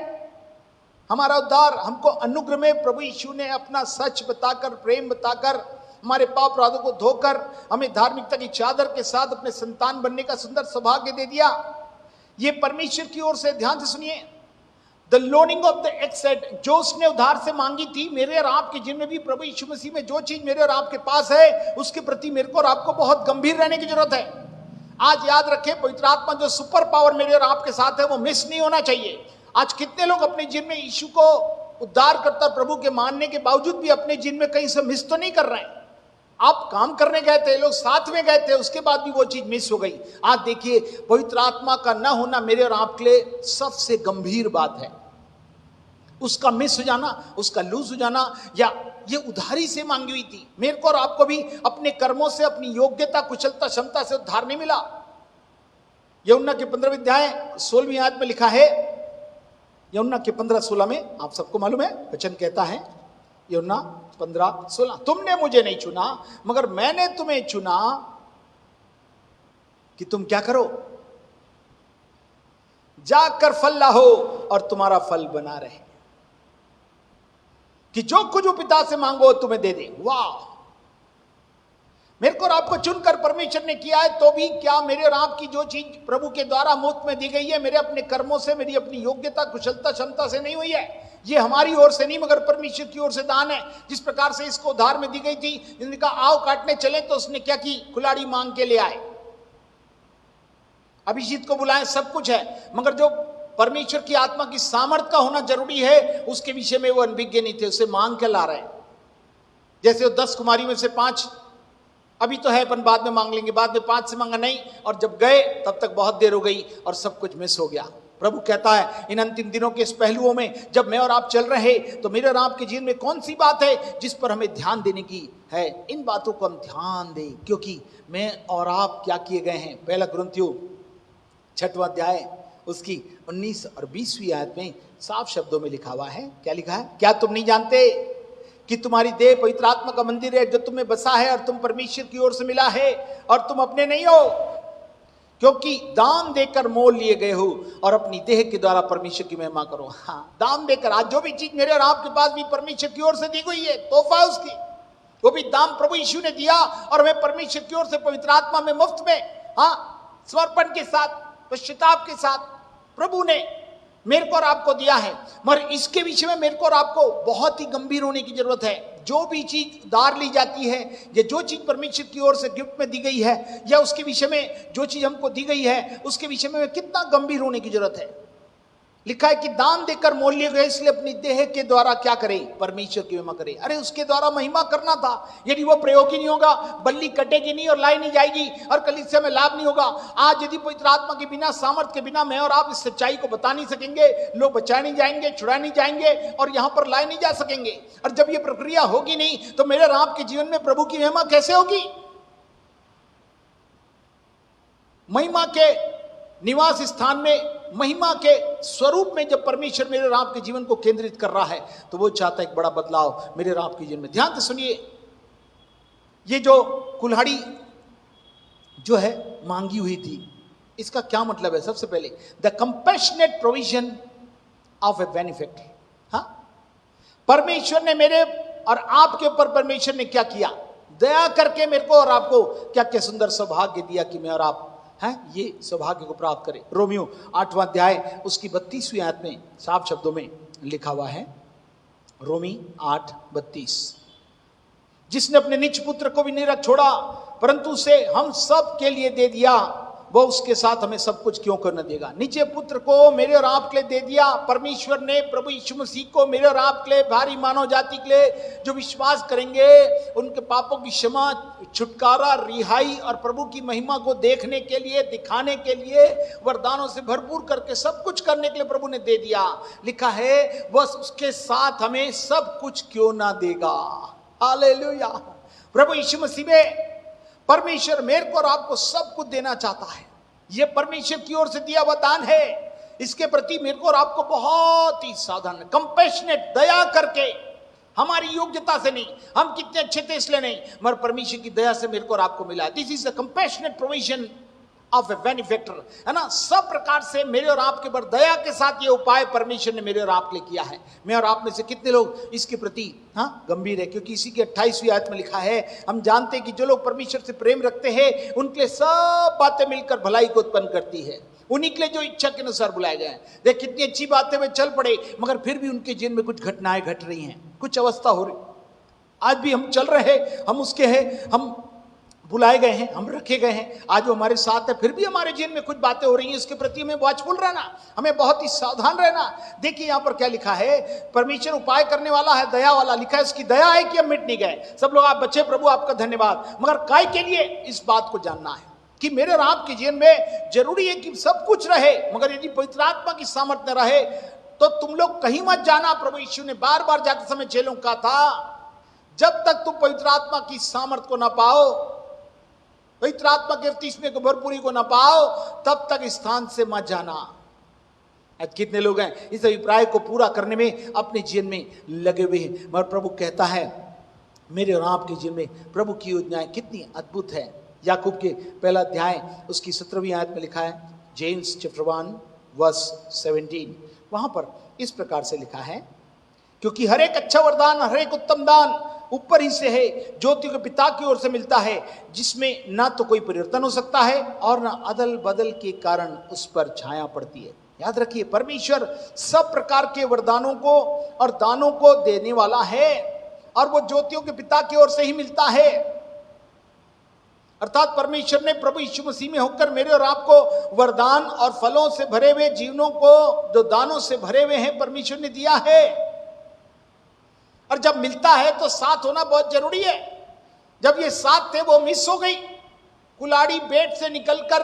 हमारा उद्धार। हमको अनुग्रह में प्रभु यीशु ने अपना सच बताकर, प्रेम बताकर, हमारे पाप अपराधों को धोकर हमें धार्मिकता की चादर के साथ अपने संतान बनने का सुंदर सौभाग्य दे दिया। ये परमेश्वर की ओर से। ध्यान से सुनिए, द लोनिंग ऑफ द एक्सेट, जो उसने उधार से मांगी थी मेरे और आपके जीवन में भी प्रभु यीशु मसीह में जो चीज मेरे और आपके पास है, उसके प्रति मेरे को और आपको बहुत गंभीर रहने की जरूरत है। आज याद रखें, पवित्र आत्मा जो सुपर पावर मेरे और आपके साथ है वो मिस नहीं होना चाहिए। आज कितने लोग अपने जीवन में यीशु को उद्धारकर्ता प्रभु के मानने के बावजूद भी अपने जीवन में कहीं से मिस तो नहीं कर रहे हैं। आप काम करने गए थे, लोग साथ में गए थे, उसके बाद भी वो चीज मिस हो गई। आज देखिए, पवित्र आत्मा का न होना मेरे और आपके लिए सबसे गंभीर बात है। उसका मिस हो जाना, उसका लूज हो जाना, या ये उधारी से मांगी हुई थी। मेरे को और आपको भी अपने कर्मों से, अपनी योग्यता, कुशलता, क्षमता से उद्धार नहीं मिला। यूहन्ना के 15वें अध्याय 16वीं आयत में लिखा है, यूहन्ना के 15:16 में, आप सबको मालूम है वचन कहता है, यूहन्ना 15:16, तुमने मुझे नहीं चुना मगर मैंने तुम्हें चुना कि तुम क्या करो, जाकर फल लाओ और तुम्हारा फल बना रहे, कि जो कुछ पिता से मांगो तुम्हें दे दे। वाह! मेरे को और आपको चुनकर परमेश्वर ने किया है, तो भी क्या मेरे और आपकी जो चीज प्रभु के द्वारा मुफ्त में दी गई है, मेरे अपने कर्मों से, मेरी अपनी योग्यता, कुशलता, क्षमता से नहीं हुई है। ये हमारी ओर से नहीं मगर परमेश्वर की ओर से दान है। जिस प्रकार से इसको उधार में दी गई थी, जिनका आओ काटने चले तो उसने क्या की, कुल्हाड़ी मांग के ले आए। अभिषिक्त को बुलाएं, सब कुछ है, मगर जो परमेश्वर की आत्मा की सामर्थ का होना जरूरी है उसके विषय में वो अनभिज्ञ नहीं थे, उसे मांग के ला रहे हैं। जैसे वो 10 कुमारी में से 5 अभी तो है, अपन बाद में मांग लेंगे, बाद में 5 से मांगा नहीं, और जब गए तब तक बहुत देर हो गई और सब कुछ मिस हो गया। प्रभु कहता है इन अंतिम दिनों के इस पहलुओं में जब मैं और आप चल रहे तो मेरे और आपके जीवन में कौन सी बात है जिस पर हमें ध्यान देने की है, इन बातों को हम ध्यान दें, क्योंकि मैं और आप क्या किए गए हैं। पहला कुरिन्थियों 6वां अध्याय उसकी 19 और 20वीं आयत में साफ शब्दों में लिखा हुआ है। क्या लिखा है? क्या तुम नहीं जानते कि तुम्हारी देह पवित्र आत्मा का मंदिर है जो तुम में बसा है और तुम परमेश्वर की ओर से मिला है और तुम अपने नहीं हो, क्योंकि दान देकर मोल लिए गए हो, और अपनी देह के द्वारा परमेश्वर की महिमा करो। हाँ, दान देकर। आज जो भी चीज मेरे और आपके पास भी परमेश्वर की ओर से दी गई है, तोहफा उसकी, वो भी दान प्रभु यीशु ने दिया, और हमें परमेश्वर की ओर से पवित्र आत्मा में मुफ्त में, हाँ, समर्पण के साथ, पश्चाताप के साथ प्रभु ने मेरे को और आपको दिया है। मगर इसके विषय में मेरे को और आपको बहुत ही गंभीर होने की जरूरत है। जो भी चीज उधार ली जाती है या जो चीज परमेश्वर की ओर से गिफ्ट में दी गई है, या उसके विषय में जो चीज हमको दी गई है उसके विषय में कितना गंभीर होने की जरूरत है। लिखा है कि दान देकर मोल लिए गए, इसलिए अपनी देह के द्वारा क्या करें? परमेश्वर की महिमा करें। अरे उसके द्वारा महिमा करना था। यदि वो प्रयोग ही नहीं होगा, बल्ली कटेगी नहीं और लाई नहीं जाएगी और कलीसिया में लाभ नहीं होगा। आज यदि पवित्र आत्मा के बिना, सामर्थ के बिना मैं और आप इस सच्चाई को बता नहीं सकेंगे, लोग बचाए नहीं जाएंगे, छुड़ा नहीं जाएंगे और यहां पर लाए नहीं जा सकेंगे। और जब ये प्रक्रिया होगी नहीं तो मेरे और आपके जीवन में प्रभु की महिमा कैसे होगी? महिमा के निवास स्थान में, महिमा के स्वरूप में जब परमेश्वर मेरे और आपके जीवन को केंद्रित कर रहा है तो वो चाहता है एक बड़ा बदलाव मेरे और आपके जीवन में। ध्यान से सुनिए, ये जो कुल्हाड़ी जो है मांगी हुई थी, इसका क्या मतलब है? सबसे पहले the compassionate provision of A benefit. हाँ, परमेश्वर ने मेरे और आपके ऊपर परमेश्वर ने क्या किया? दया करके मेरे को और आपको क्या क्या सुंदर सौभाग्य दिया कि मैं और आप हैं ये सौभाग्य को प्राप्त करें। रोमियो 8वां अध्याय उसकी 32वीं आयत में साफ शब्दों में लिखा हुआ है, रोमी 8:32, जिसने अपने निज पुत्र को भी नहीं रख छोड़ा परंतु उसे हम सब के लिए दे दिया, वो उसके साथ हमें सब कुछ क्यों कर न देगा। निजे पुत्र को मेरे और आपके लिए दे दिया। परमेश्वर ने प्रभु यीशु मसीह को मेरे और आपके लिए, भारी मानव जाति के लिए जो विश्वास करेंगे उनके पापों की क्षमा, छुटकारा, रिहाई और प्रभु की महिमा को देखने के लिए, दिखाने के लिए, वरदानों से भरपूर करके सब कुछ करने के लिए प्रभु ने दे दिया। लिखा है बस उसके साथ हमें सब कुछ क्यों ना देगा। हालेलुया। प्रभु यीशु मसीह में परमेश्वर मेरे को और आपको सब कुछ देना चाहता है। यह परमेश्वर की ओर से दिया हुआ दान है। इसके प्रति मेरे को और आपको बहुत ही सावधान, कंपैशनेट, दया करके, हमारी योग्यता से नहीं, हम कितने अच्छे थे इसलिए नहीं, मगर परमेश्वर की दया से मेरे को और आपको मिला। This is the compassionate provision of A benefactor, है ना। सब प्रकार से मेरे और आपके ऊपर दया के साथ ये उपाय परमेश्वर ने मेरे और आपके लिए किया है। मैं और आप में से कितने लोग इसके प्रति गंभीर है? क्योंकि इसी की 28वीं आयत में लिखा है, हम जानते हैं कि जो लोग परमेश्वर से प्रेम रखते हैं उनके लिए सब बातें मिलकर भलाई को उत्पन्न करती है, उन्हीं के लिए जो इच्छा के अनुसार बुलाए गए हैं। देख कितनी अच्छी बातें वे चल पड़े, मगर फिर भी उनके जीवन में कुछ घटनाएं घट रही हैं, कुछ अवस्था हो रही। आज भी हम चल रहे हैं, हम उसके हैं, हम बुलाए गए हैं, हम रखे गए हैं, आज वो हमारे साथ है, फिर भी हमारे जीवन में कुछ बातें हो रही हैं। इसके प्रति हमें वॉचफुल रहना, हमें बहुत ही सावधान रहना। देखिए यहां पर क्या लिखा है, परमेश्वर उपाय करने वाला है, दया वाला। लिखा है उसकी दया है कि हम मिट नहीं गए। सब लोग आप बच्चे, प्रभु आपका धन्यवाद। मगर काय के लिए? इस बात को जानना है कि मेरे और आपके जीवन में जरूरी है कि सब कुछ रहे, मगर यदि पवित्र आत्मा की सामर्थ्य न रहे तो तुम लोग कहीं मत जाना। प्रभु यीशु ने बार बार जाते समय चेलों का था, जब तक तुम पवित्र आत्मा की सामर्थ्य को ना पाओ, पवित्र आत्मा के 30वें को भरपूरी को ना पाओ, तब तक स्थान से मत जाना। आज कितने लोग हैं इस अभिप्राय को पूरा करने में अपने जीवन में लगे हुए हैं, मगर प्रभु कहता है मेरे और आपके जीवन में प्रभु की योजनाएं कितनी अद्भुत है। याकूब के पहला अध्याय उसकी 17वीं आयत में लिखा है, जेम्स चैप्टर 1 वर्स 17, वहां पर इस प्रकार से लिखा है, क्योंकि हर एक अच्छा वरदान, हर एक उत्तम दान ऊपर ही से है, ज्योतियों के पिता की ओर से मिलता है, जिसमें ना तो कोई परिवर्तन हो सकता है और ना अदल बदल के कारण उस पर छाया पड़ती है। याद रखिए, परमेश्वर सब प्रकार के वरदानों को और दानों को देने वाला है और वो ज्योतियों के पिता की ओर से ही मिलता है। अर्थात परमेश्वर ने प्रभु यीशु मसीह में होकर मेरे और आपको वरदान और फलों से भरे हुए जीवनों को, जो दानों से भरे हुए हैं, परमेश्वर ने दिया है। और जब मिलता है तो साथ होना बहुत जरूरी है। जब ये साथ थे वो मिस हो गई। कुलाड़ी बेट से निकलकर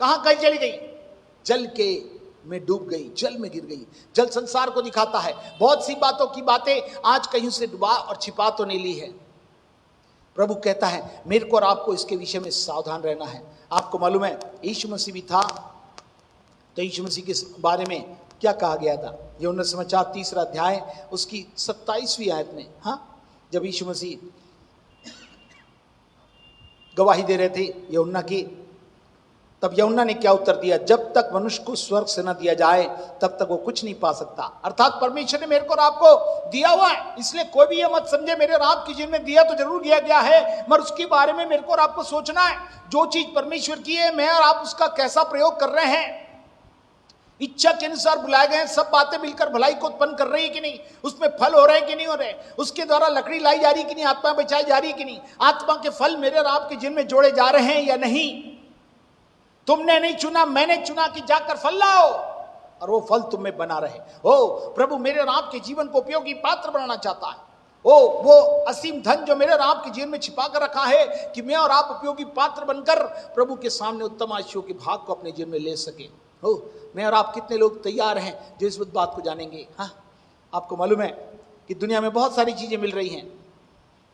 कहां कहीं चली गई? जल के में डूब गई, जल में गिर गई। जल संसार को दिखाता है। बहुत सी बातों की बातें आज कहीं से डुबा और छिपा तो नहीं ली है। प्रभु कहता है मेरे को और आपको इसके विषय में सावधान रहना है। आपको मालूम है यीशु मसीह भी था, तो यीशु मसीह के बारे में क्या कहा गया था? यूहन्ना समाचार 3 अध्याय उसकी 27वीं आयत में, हाँ, जब यीशु मसीह गवाही दे रहे थे यूहन्ना की, तब यूहन्ना ने क्या उत्तर दिया? जब तक मनुष्य को स्वर्ग से न दिया जाए तब तक वो कुछ नहीं पा सकता। अर्थात परमेश्वर ने मेरे को और आपको दिया हुआ है, इसलिए कोई भी ये मत समझे मेरे और आपकी जिनमें दिया तो जरूर दिया गया है, मगर उसके बारे में मेरे को और आपको सोचना है। जो चीज परमेश्वर की है, मैं और आप उसका कैसा प्रयोग कर रहे हैं। इच्छा के अनुसार बुलाए गए सब बातें मिलकर भलाई को उत्पन्न कर रही है कि नहीं, उसमें फल हो रहे हैं कि नहीं हो रहे, उसके द्वारा लकड़ी लाई जा रही कि नहीं, आत्मा बचाई जा रही कि नहीं, आत्मा के फल मेरे और आपके जिनमें जोड़े जा रहे हैं या नहीं। तुमने नहीं चुना, मैंने चुना कि जाकर फल लाओ और वो फल तुम में बना रहे। ओ प्रभु मेरे और आपके जीवन को उपयोगी पात्र बनाना चाहता है। ओ वो असीम धन जो मेरे और आपके जीवन में छिपा कर रखा है कि मैं और आप उपयोगी पात्र बनकर प्रभु के सामने उत्तम आशीषों के भाग को अपने जीवन में ले सके। ओ मैं और आप कितने लोग तैयार हैं जो इस बात को जानेंगे? हाँ, आपको मालूम है कि दुनिया में बहुत सारी चीजें मिल रही हैं।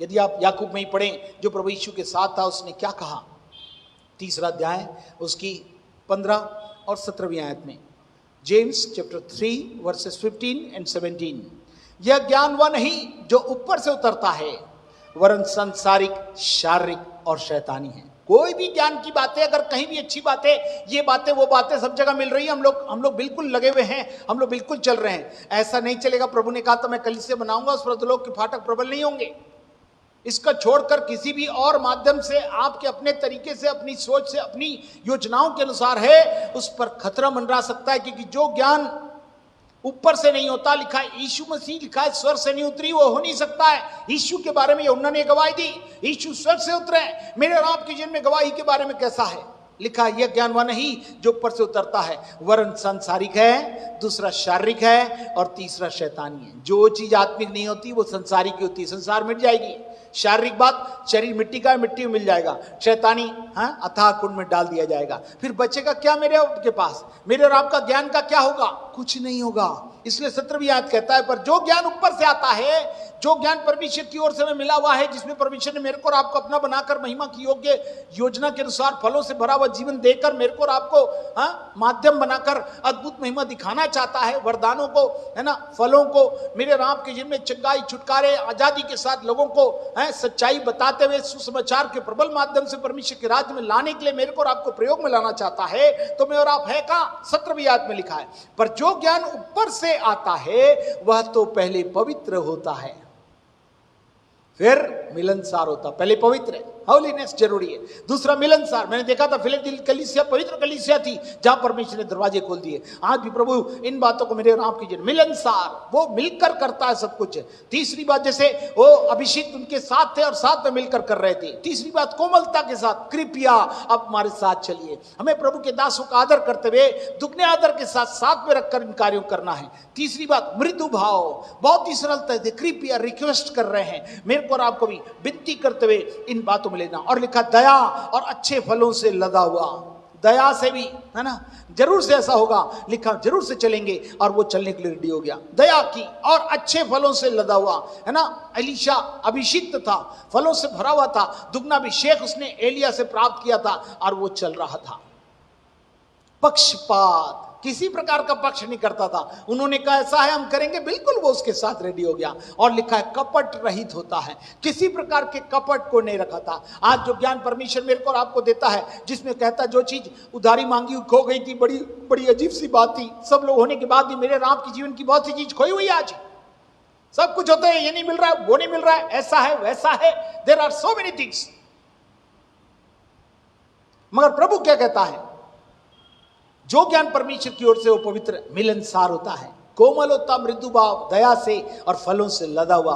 यदि आप याकूब में ही पढ़ें जो प्रभु यीशु के साथ था, उसने क्या कहा? 3 अध्याय उसकी 15 और 17वीं आयत में, जेम्स चैप्टर 3 वर्सेस 15 एंड 17, यह ज्ञान वह नहीं जो ऊपर से उतरता है, वरन संसारिक, शारीरिक और शैतानी है। कोई भी ज्ञान की बातें अगर कहीं भी अच्छी बातें, ये बातें वो बातें सब जगह मिल रही है, हम लोग बिल्कुल लगे हुए हैं, हम लोग बिल्कुल चल रहे हैं। ऐसा नहीं चलेगा। प्रभु ने कहा तो मैं कलीसिया बनाऊंगा, उस पर अधोलोक के फाटक प्रबल नहीं होंगे। इसका छोड़कर किसी भी और माध्यम से आपके अपने तरीके से, अपनी सोच से, अपनी योजनाओं के अनुसार है, उस पर खतरा मंडरा सकता है। क्योंकि जो ज्ञान ऊपर से नहीं होता, लिखा है यीशु मसीह, लिखा है स्वर्ग से नहीं उतरी, वो हो नहीं सकता है। यीशु के बारे में यूहन्ना ने गवाही दी, यीशु स्वर्ग से उतरे। मेरे और आपके जीवन में गवाही के बारे में कैसा है? लिखा है यह ज्ञान वह नहीं जो ऊपर से उतरता है, वरन सांसारिक है, दूसरा शारीरिक है और तीसरा शैतानी है। जो चीज आत्मिक नहीं होती वो संसारिक की होती है। संसार मिट जाएगी। शारीरिक बात, शरीर मिट्टी का है, मिट्टी में मिल जाएगा। शैतानी, हाँ, अथाह कुंड में डाल दिया जाएगा। फिर बचेगा क्या मेरे आपके पास? मेरे और आपका ज्ञान का क्या होगा? कुछ नहीं होगा। इसलिए 17वीं आयत कहता है, पर जो ज्ञान ऊपर से आता है, जो ज्ञान परमेश्वर की ओर से हमें मिला हुआ है, जिसमें परमेश्वर ने मेरे को और आपको अपना बनाकर महिमा की योग्य योजना के अनुसार फलों से भरा हुआ जीवन देकर मेरे को और आपको, हाँ, माध्यम बनाकर अद्भुत महिमा दिखाना चाहता है। वरदानों को, है ना, फलों को मेरे और आपके जिनमें चंगाई, छुटकारे, आजादी के साथ लोगों को, है, सच्चाई बताते हुए सुसमाचार के प्रबल माध्यम से परमेश्वर के राज्य में लाने के लिए मेरे को और आपको प्रयोग में लाना चाहता है। तो मैं और आप है कहां? 17वीं आयत में लिखा है, पर जो ज्ञान ऊपर से आता है वह तो पहले पवित्र होता है, फिर मिलनसार होता। पहले पवित्र है, होलीनेस जरूरी है। दूसरा मिलनसार। मैंने देखा था फिलिप्पी कलीसिया पवित्र कलीसिया थी जहां परमेश्वर ने दरवाजे खोल दिए। आज भी प्रभु इन बातों को मेरे और आपकी जीवन, मिलनसार, वो मिलकर करता है सब कुछ। तीसरी बात, जैसे वो अभिषेक उनके साथ थे और साथ में मिलकर कर रहे थे। तीसरी बात, कोमलता के साथ, कृपया अब हमारे साथ चलिए। हमें प्रभु के दासों का आदर करते हुए दुगने आदर के साथ साथ में रखकर इन कार्यों करना है। तीसरी बात, मृदु भाव, बहुत ही सरलता से कृपया रिक्वेस्ट कर रहे हैं, मेरे को और आपको भी विनती करते हुए इन बातों में लेना। और लिखा दया और अच्छे फलों से लदा हुआ। दया से भी, है ना, जरूर से ऐसा होगा। लिखा जरूर से चलेंगे और वो चलने के लिए रेडी हो गया। दया की और अच्छे फलों से लदा हुआ, है ना। एलीशा अभिषिक्त था, फलों से भरा हुआ था। दुगना अभिषेक उसने एलिया से प्राप्त किया था और वो चल रहा था। पक्षपात, किसी प्रकार का पक्ष नहीं करता था। उन्होंने कहा ऐसा है हम करेंगे, बिल्कुल वो उसके साथ रेडी हो गया। और लिखा है कपट रहित होता है, किसी प्रकार के कपट को नहीं रखा था। आज जो ज्ञान परमेश्वर मेरे को और आपको देता है, जिसमें कहता है जो चीज उधारी मांगी खो गई थी, बड़ी बड़ी अजीब सी बात थी। सब लोग होने के बाद भी मेरे और आपके जीवन की बहुत सी चीज खोई हुई। आज सब कुछ होता है, ये नहीं मिल रहा है, वो नहीं मिल रहा है, ऐसा है वैसा है, there are so many things. मगर प्रभु क्या कहता है? जो ज्ञान परमेश्वर की ओर से वो पवित्र, मिलनसार होता है, कोमल होता, मृदु भाव, दया से और फलों से लदा हुआ,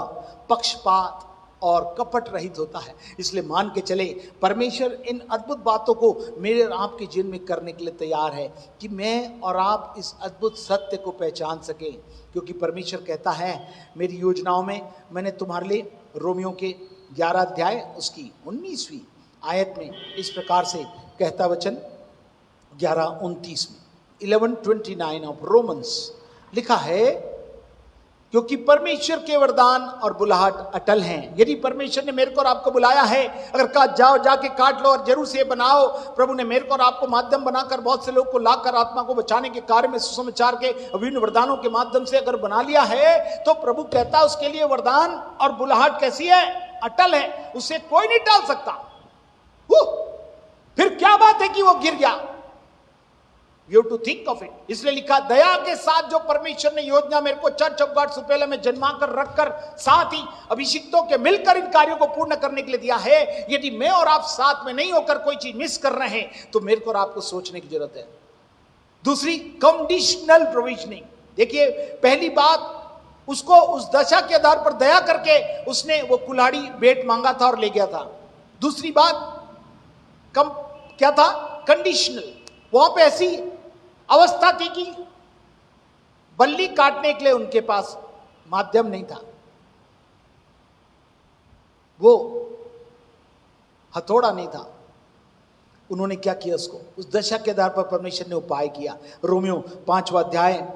पक्षपात और कपट रहित होता है। इसलिए मान के चले परमेश्वर इन अद्भुत बातों को मेरे और आपके जीवन में करने के लिए तैयार है कि मैं और आप इस अद्भुत सत्य को पहचान सकें। क्योंकि परमेश्वर कहता है मेरी योजनाओं में मैंने तुम्हारे लिए रोमियो के 11 अध्याय उसकी 19वीं आयत में इस प्रकार से कहता वचन 11:29 में 11:29 ऑफ रोमन्स लिखा है, क्योंकि परमेश्वर के वरदान और बुलाहट अटल हैं। यदि परमेश्वर ने मेरे को और आपको बुलाया है, अगर कहा जाओ जाके काट लो और जरूर से बनाओ, प्रभु ने मेरे को और आपको माध्यम बनाकर बहुत से लोग को लाकर आत्मा को बचाने के कार्य में सुसमाचार के विभिन्न वरदानों के माध्यम से अगर बना लिया है, तो प्रभु कहता है उसके लिए वरदान और बुलाहट कैसी है? अटल है, उसे कोई नहीं टाल सकता। फिर क्या बात है कि वो गिर गया? You have to think of it। इसलिए लिखा दया के साथ जो परमेश्वर ने योजना मेरे को चर्च ऑफ गॉड सुपेला में जन्मा कर रखकर साथ ही अभिषिक्तों के मिलकर इन कार्यों को पूर्ण करने के लिए दिया है। यदि मैं और आप साथ में नहीं होकर कोई चीज मिस कर रहे हैं तो मेरे को और आपको सोचने की जरूरत है। दूसरी, कंडीशनल प्रोविजनिंग। देखिए पहली बात, उसको उस दशा के आधार पर दया करके उसने वो कुल्हाड़ी बेट मांगा था और ले गया था। दूसरी बात क्या था? कंडीशनल। वहां पे ऐसी अवस्था थी कि बल्ली काटने के लिए उनके पास माध्यम नहीं था, वो हथौड़ा नहीं था। उन्होंने क्या किया? उसको उस दशा के आधार पर परमेश्वर ने उपाय किया। रोमियो 5वां अध्याय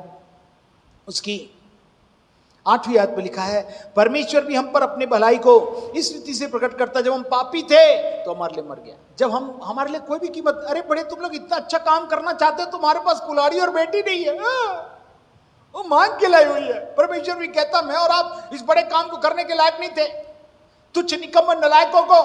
उसकी 8वीं आयत में लिखा है, परमेश्वर भी हम पर अपने भलाई को इस रीति से प्रकट करता, जब हम पापी थे तो हमारे लिए मर गया। जब हम हमारे लिए कोई भी कीमत, अरे बड़े तुम लोग इतना अच्छा काम करना चाहते हो, तुम्हारे पास कुल्हाड़ी और बेटी नहीं है, वो मांग के लाई हुई है। परमेश्वर भी कहता मैं और आप इस बड़े काम को करने के लायक नहीं थे। तुच्छ निकम्म नलायकों को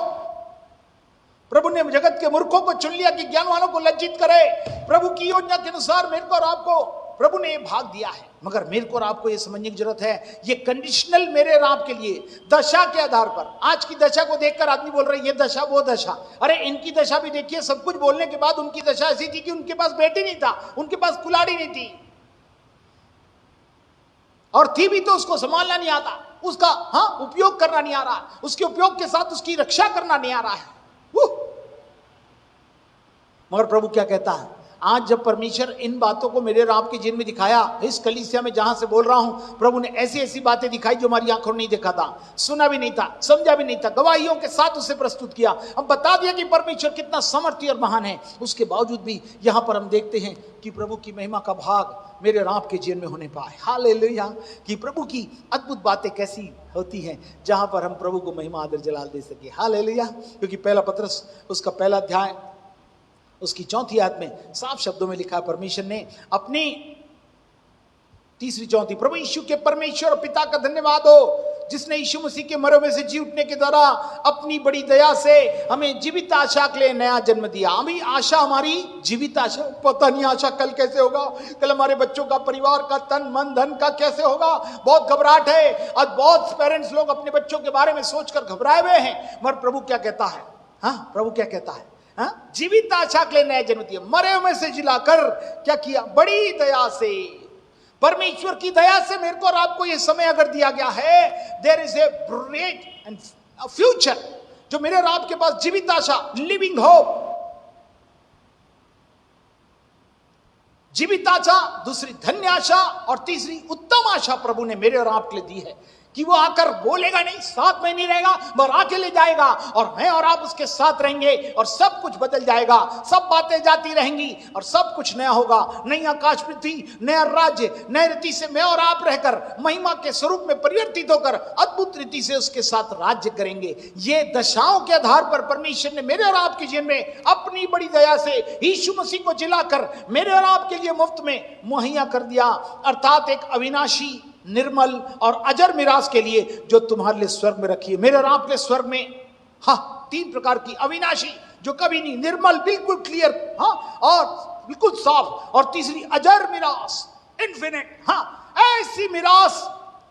प्रभु ने जगत के मूर्खों को चुन लिया कि ज्ञान वालों को लज्जित करे। प्रभु की योजना के अनुसार मेरे को और आपको प्रभु ने ये भाग दिया है। मगर मेरे को और आपको ये समझने की जरूरत है, ये कंडीशनल मेरे और आपके लिए दशा के आधार पर। आज की दशा को देखकर आदमी बोल रहे ये दशा वो दशा। अरे इनकी दशा भी देखिए, सब कुछ बोलने के बाद उनकी दशा ऐसी थी कि उनके पास बेटी नहीं था, उनके पास कुल्हाड़ी नहीं थी, और थी भी तो उसको संभालना नहीं आता, उसका उपयोग करना नहीं आ रहा, उसके उपयोग के साथ उसकी रक्षा करना नहीं आ रहा है। मगर प्रभु क्या कहता है? आज जब परमेश्वर इन बातों को मेरे और आपके जीवन में दिखाया, इस कलीसिया में जहां से बोल रहा हूं, प्रभु ने ऐसी ऐसी बातें दिखाई जो हमारी आंखों ने नहीं देखा था, सुना भी नहीं था, समझा भी नहीं था, गवाहियों के साथ उसे प्रस्तुत किया। हम बता दिया कि परमेश्वर कितना समर्थी और महान है। उसके बावजूद भी यहां पर हम देखते हैं कि प्रभु की महिमा का भाग मेरे और आपके जीवन में होने पाए। हालेलुया। कि प्रभु की अद्भुत बातें कैसी होती हैं जहां पर हम प्रभु को महिमा आदर जलाल दे सके। हालेलुया। क्योंकि पहला पत्रस उसका पहला अध्याय उसकी 4वीं आयत में साफ शब्दों में लिखा है, परमेश्वर ने अपनी 3री 4वीं, प्रभु यीशु के परमेश्वर और पिता का धन्यवाद हो जिसने यीशु मसीह के मरे में से जी उठने के द्वारा अपनी बड़ी दया से हमें जीवित आशा के लिए नया जन्म दिया। अभी आशा हमारी जीवित आशा, पता नहीं आशा कल कैसे होगा, कल हमारे बच्चों का, परिवार का, तन मन धन का कैसे होगा। बहुत घबराहट है। आज बहुत पेरेंट्स लोग अपने बच्चों के बारे में सोचकर घबराए हुए हैं। मगर प्रभु क्या कहता है? प्रभु क्या कहता है? जीवित आशा के लिए नया जन्म दिया, मरे हुए से जिलाकर क्या किया? बड़ी दया से, परमेश्वर की दया से मेरे को और आपको ये समय अगर दिया गया है, there is a great and future, जो मेरे और आपके पास जीवित आशा, लिविंग होप, जीवित आशा, दूसरी धन्य आशा और तीसरी उत्तम आशा प्रभु ने मेरे और आपके लिए दी है कि वो आकर बोलेगा नहीं, साथ में नहीं रहेगा, मगर आके ले जाएगा और मैं और आप उसके साथ रहेंगे और सब कुछ बदल जाएगा, सब बातें जाती रहेंगी और सब कुछ नया होगा। नई आकाश पृथ्वी, नया राज्य, नए रीति से मैं और आप रहकर महिमा के स्वरूप में परिवर्तित होकर अद्भुत रीति से उसके साथ राज्य करेंगे। ये दशाओं के आधार पर परमेश्वर ने मेरे और आपके जीवन में अपनी बड़ी दया से यीशु मसीह को जिलाकर मेरे और आपके लिए मुफ्त में मुहैया कर दिया, अर्थात एक अविनाशी, निर्मल और अजर मिरास के लिए जो तुम्हारे लिए स्वर्ग में रखी है। मेरे और आपके स्वर्ग में 3 प्रकार की, अविनाशी जो कभी नहीं, निर्मल बिल्कुल क्लियर, और बिल्कुल साफ, और तीसरी अजर मिरास, इन्फिनिट, ऐसी मिरास,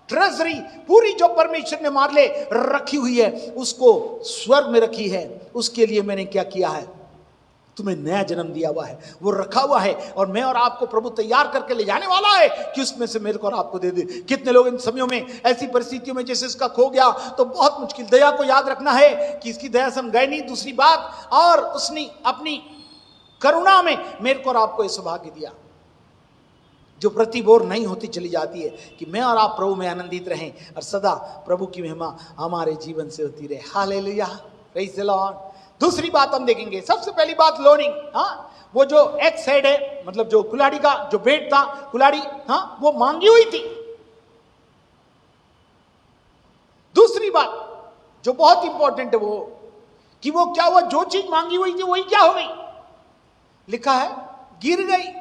ट्रेजरी पूरी जो परमेश्वर ने हमारे लिए रखी हुई है, उसको स्वर्ग में रखी है। उसके लिए मैंने क्या किया है? तुम्हें नया जन्म दिया हुआ है, वो रखा हुआ है, और मैं और आपको प्रभु तैयार करके ले जाने वाला है कि उसमें से मेरे को और आपको दे दे। कितने लोग इन समयों में ऐसी परिस्थितियों में जैसे इसका खो गया तो बहुत मुश्किल। दया को याद रखना है कि इसकी दया से हम गए नहीं। दूसरी बात, और उसने अपनी करुणा में मेरे को और आपको यह सौभाग्य दिया जो प्रतिबोर नहीं होती चली जाती है, कि मैं और आप प्रभु में आनंदित रहें और सदा प्रभु की महिमा हमारे जीवन से होती रहे। Hallelujah, praise the Lord. दूसरी बात हम देखेंगे, सबसे पहली बात लोनिंग। हाँ, वो जो एक्स हेड है, मतलब जो कुल्हाड़ी का जो बेट था, कुल्हाड़ी, हाँ, वो मांगी हुई थी। दूसरी बात जो बहुत इंपॉर्टेंट है वो कि वो क्या हुआ, जो चीज मांगी हुई थी वही क्या हो गई, लिखा है गिर गई।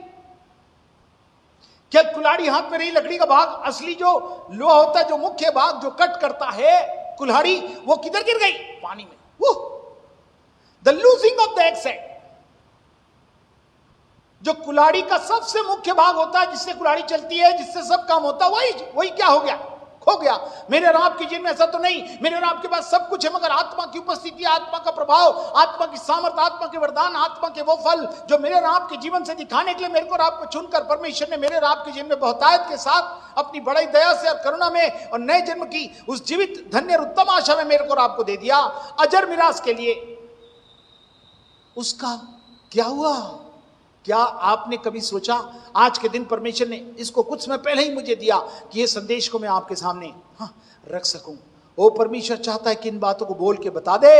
क्या कुल्हाड़ी हाथ में रही, लकड़ी का भाग, असली जो लोहा होता है, जो मुख्य भाग जो कट करता है कुल्हाड़ी, वो किधर गिर गई, पानी में। वो the losing of the x head, जो कुल्हाड़ी का सबसे मुख्य भाग होता है, जिससे कुल्हाड़ी चलती है, जिससे सब काम होता है, वही क्या हो गया, खो गया। मेरे और आपके जीवन में ऐसा तो नहीं, मेरे और आपके पास सब कुछ है, मगर आत्मा की उपस्थिति, आत्मा का प्रभाव, आत्मा की सामर्थ, आत्मा के वरदान, आत्मा के वो फल जो मेरे और आपके जीवन से दिखाने के लिए मेरे को और आपको चुनकर परमेश्वर ने मेरे और आपके जीवन में बहुतायत के साथ अपनी बड़ी दया से और करुणा में और नए जन्म की उस जीवित धन्य और उत्तम आशा में मेरे को और आपको दे दिया, अजर मिरास के लिए। उसका क्या हुआ? क्या आपने कभी सोचा? आज के दिन परमेश्वर ने इसको कुछ समय पहले ही मुझे दिया कि ये संदेश को मैं आपके सामने रख सकूं। वो परमेश्वर चाहता है कि इन बातों को बोल के बता दे।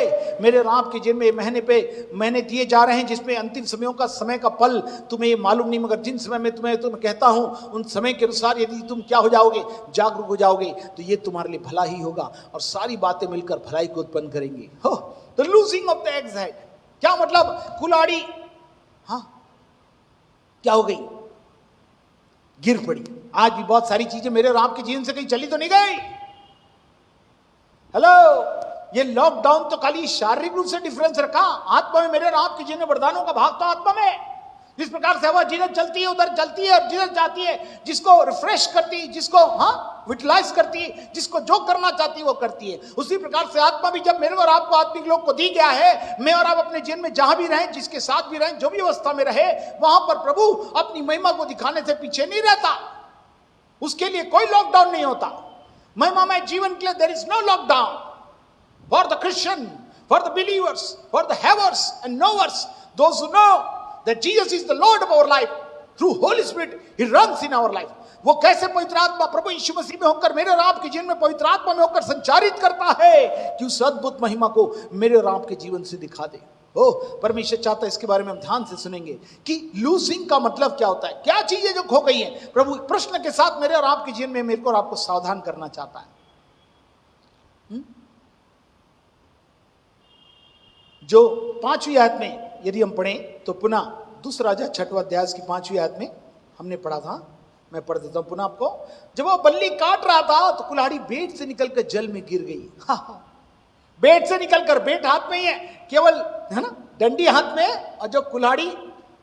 मेरे और आपके जीवन में महीने पे महीने दिए जा रहे हैं, जिसमें अंतिम समयों का समय का पल तुम्हें ये मालूम नहीं, मगर जिन समय में तुम्हें कहता हूं उन समय के अनुसार यदि तुम क्या हो जाओगे, जागरूक हो जाओगे, तो ये तुम्हारे लिए भला ही होगा और सारी बातें मिलकर भलाई को उत्पन्न करेंगी। हो the losing of the eggs head, क्या मतलब? कुल्हाड़ी क्या हो गई, गिर पड़ी। आज भी बहुत सारी चीजें मेरे और आपके जीवन से कहीं चली तो नहीं गई। हेलो, ये लॉकडाउन तो खाली शारीरिक रूप से डिफरेंस रखा, आत्मा में मेरे और आपके जीवन में वरदानों का भाग तो आत्मा में। जिस प्रकार से हवा जिधर चलती है उधर चलती है और जिधर जाती है, जिसको रिफ्रेश करती है, जिसको विटलाइज करती है, जिसको जो करना चाहती है वो करती है। उसी प्रकार से आत्मा भी जब मेरे और आपको आत्मिक लोग को दी गया है, मैं और आप अपने जीवन में जहां भी रहें, जिसके साथ भी रहें, जो भी अवस्था में रहे, वहां पर प्रभु अपनी महिमा को दिखाने से पीछे नहीं रहता। उसके लिए कोई लॉकडाउन नहीं होता। महिमामय जीवन के लिए there is no lockdown for the Christian, for the believers, for the havers and knowers, those who know that Jesus is the Lord of our life. Through Holy Spirit, He runs in our life. वो कैसे पवित्र आत्मा प्रभु यीशु मसीह में होकर मेरे और आपके जीवन में पवित्र आत्मा में होकर संचारित करता है कि उस अद्भुत महिमा को मेरे और आपके जीवन से दिखा दे। ओ परमेश्वर चाहता है, इसके बारे में हम ध्यान से सुनेंगे कि लूजिंग का मतलब क्या होता है, क्या चीजें जो खो गई हैं। प्रभु प्रश्न के साथ मेरे और आपके जीवन में मेरे को और आपको सावधान करना चाहता है। जो 5वीं आयत में यदि हम पढ़ें तो पुनः दूसरा राजा 6वां अध्याय की 5वीं आयत में हमने पढ़ा था, मैं पढ़ देता हूं पुनः आपको। जब वो बल्ली काट रहा था तो कुल्हाड़ी बेट से निकलकर जल में गिर गई। बेट से निकलकर, बेट हाथ में ही है केवल, है ना, डंडी हाथ में, और जो कुल्हाड़ी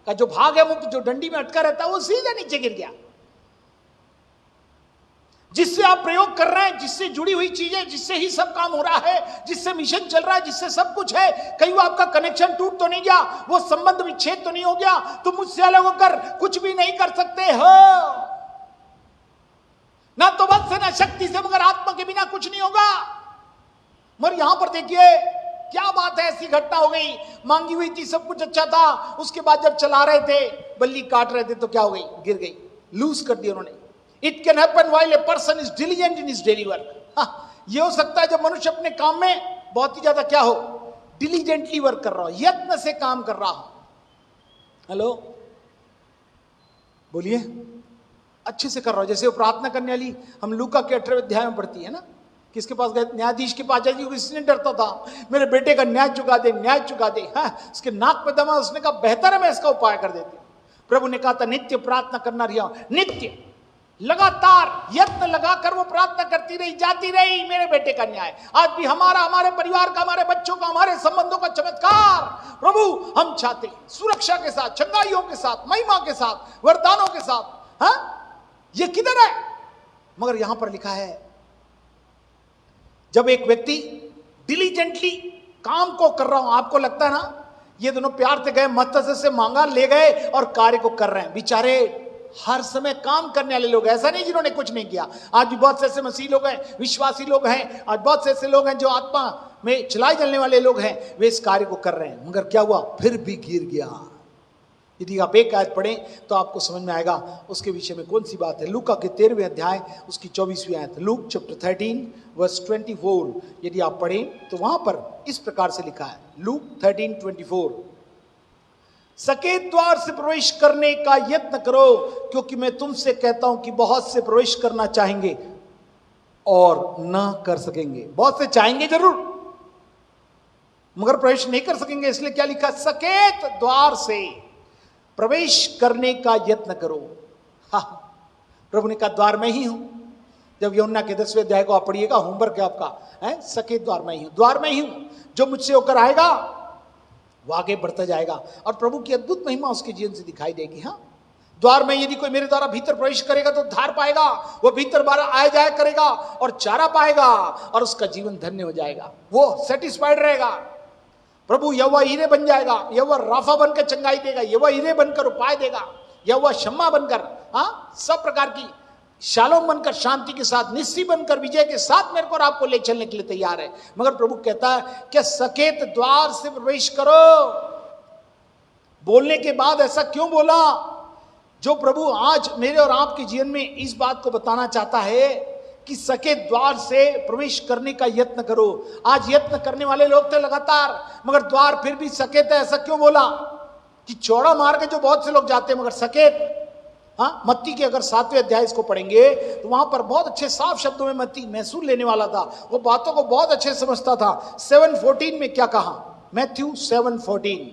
का जो भाग है मुख्य जो डंडी में अटका रहता है वो सीधे नीचे गिर गया। जिससे आप प्रयोग कर रहे हैं, जिससे जुड़ी हुई चीजें, जिससे ही सब काम हो रहा है, जिससे मिशन चल रहा है, जिससे सब कुछ है, कहीं वो आपका कनेक्शन टूट तो नहीं गया, वो संबंध विच्छेद तो नहीं हो गया, तुम मुझसे अलग होकर कुछ भी नहीं कर सकते हो। ना तो बल से ना शक्ति से, मगर आत्मा के बिना कुछ नहीं होगा। मगर यहां पर देखिए क्या बात है, ऐसी घटना हो गई, मांगी हुई थी, सब कुछ अच्छा था, उसके बाद जब चला रहे थे, बल्ली काट रहे थे तो क्या हो गई, गिर गई, लूज कर दिया उन्होंने। It can happen while a person is diligent in his daily work. ये हो सकता है जब मनुष्य अपने काम में बहुत ही ज्यादा क्या हो, डिलीजेंटली वर्क कर रहा हो, यत्न से काम कर रहा हो। हेलो, बोलिए, अच्छे से कर रहा हो। जैसे वो प्रार्थना करने वाली हम लूका के 18वें अध्याय में पढ़ती है ना, किसके पास गए, न्यायाधीश के पास जाएगी, इसने डरता था मेरे बेटे का न्याय चुका दे, न्याय चुका दे। उसके नाक पे दमा, उसने कहा बेहतर है मैं इसका उपाय कर देती हूं। प्रभु ने कहा था नित्य प्रार्थना करना रहा, नित्य लगातार यत्न लगाकर वो प्रार्थना करती रही, जाती रही, मेरे बेटे का न्याय। आज भी हमारा, हमारे परिवार का, हमारे बच्चों का, हमारे संबंधों का चमत्कार प्रभु हम चाहते, सुरक्षा के साथ, चंगाइयों के साथ, महिमा के साथ, वरदानों के साथ। ये किधर है? मगर यहां पर लिखा है जब एक व्यक्ति डिलीजेंटली काम को कर रहा हूं, आपको लगता है ना ये दोनों प्यार से गए, मत्स्य से मांगा, ले गए और कार्य को कर रहे हैं। बेचारे हर समय काम करने वाले लोग, ऐसा नहीं जिन्होंने कुछ नहीं किया। आज भी बहुत से ऐसे मसीह लोग हैं, विश्वासी लोग हैं, आज बहुत से ऐसे लोग हैं जो आत्मा में चलाए जलने वाले लोग हैं, वे इस कार्य को कर रहे हैं, मगर क्या हुआ, फिर भी गिर गया। यदि आप एक आयत पढ़ें तो आपको समझ में आएगा उसके विषय में कौन सी बात है। लूका के 13वें अध्याय उसकी 24वीं आयत, लूक चैप्टर 13 वर्स 24, यदि आप पढ़ें तो वहां पर इस प्रकार से लिखा है, लूक 13:24, सकेत द्वार से प्रवेश करने का यत्न करो, क्योंकि मैं तुमसे कहता हूं कि बहुत से प्रवेश करना चाहेंगे और ना कर सकेंगे। बहुत से चाहेंगे जरूर मगर प्रवेश नहीं कर सकेंगे। इसलिए क्या लिखा, सकेत द्वार से प्रवेश करने का यत्न करो। हाँ, प्रभु ने कहा द्वार में ही हूं। जब यूहन्ना के 10वें अध्याय को आप पढ़िएगा, होमवर्क है आपका, है सकेत द्वार में ही हूं, द्वार में ही हूं। जो मुझसे होकर आएगा वो आगे बढ़ता जाएगा और प्रभु की अद्भुत महिमा उसके जीवन से दिखाई देगी। हाँ, द्वार में यदि कोई मेरे द्वारा भीतर प्रवेश करेगा तो उद्धार पाएगा, वो भीतर बाहर आया जाया करेगा और चारा पाएगा और उसका जीवन धन्य हो जाएगा, वो सेटिस्फाइड रहेगा। प्रभु यहोवा हीरे बन जाएगा, यहोवा राफा बनकर चंगाई देगा, यहोवा हीरे बनकर उपाय देगा, यहोवा शम्मा बनकर, हाँ, सब प्रकार की शालोम बनकर, शांति के साथ, निस्सी बनकर, विजय के साथ मेरे को और आपको ले चलने के लिए तैयार है। मगर प्रभु कहता है कि सकेत द्वार से प्रवेश करो। बोलने के बाद ऐसा क्यों बोला? जो प्रभु आज मेरे और आपके जीवन में इस बात को बताना चाहता है कि सकेत द्वार से प्रवेश करने का यत्न करो। आज यत्न करने वाले लोग थे लगातार, मगर द्वार फिर भी सकेत है। ऐसा क्यों बोला? कि चौड़ा मार्ग है जो बहुत से लोग जाते हैं, मगर सकेत, हाँ, मत्ती के अगर 7वें अध्याय इसको पढ़ेंगे तो वहां पर बहुत अच्छे साफ शब्दों में मत्ती महसूल लेने वाला था, वो बातों को बहुत अच्छे समझता था। 7:14 में क्या कहा, मैथ्यू 7:14,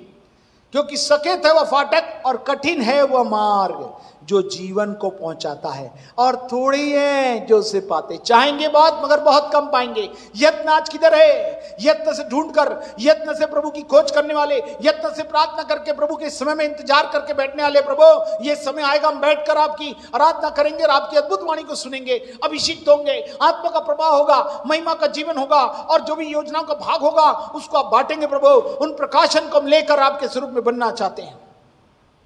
क्योंकि सकेत है वह फाटक और कठिन है वह मार्ग जो जीवन को पहुंचाता है, और थोड़ी है जो उसे पाते। चाहेंगे बहुत मगर बहुत कम पाएंगे। यत्न आज किधर है? यत्न से ढूंढकर, यत्न से प्रभु की खोज करने वाले, यत्न से प्रार्थना करके प्रभु के समय में इंतजार करके बैठने वाले, प्रभु ये समय आएगा हम बैठकर आपकी आराधना करेंगे और आपकी अद्भुत वाणी को सुनेंगे, अभिषिक्त होंगे, आत्मा का प्रभाव होगा, महिमा का जीवन होगा, और जो भी योजनाओं का भाग होगा उसको आप बांटेंगे। प्रभु उन प्रकाशन को हम लेकर आपके स्वरूप में बनना चाहते हैं।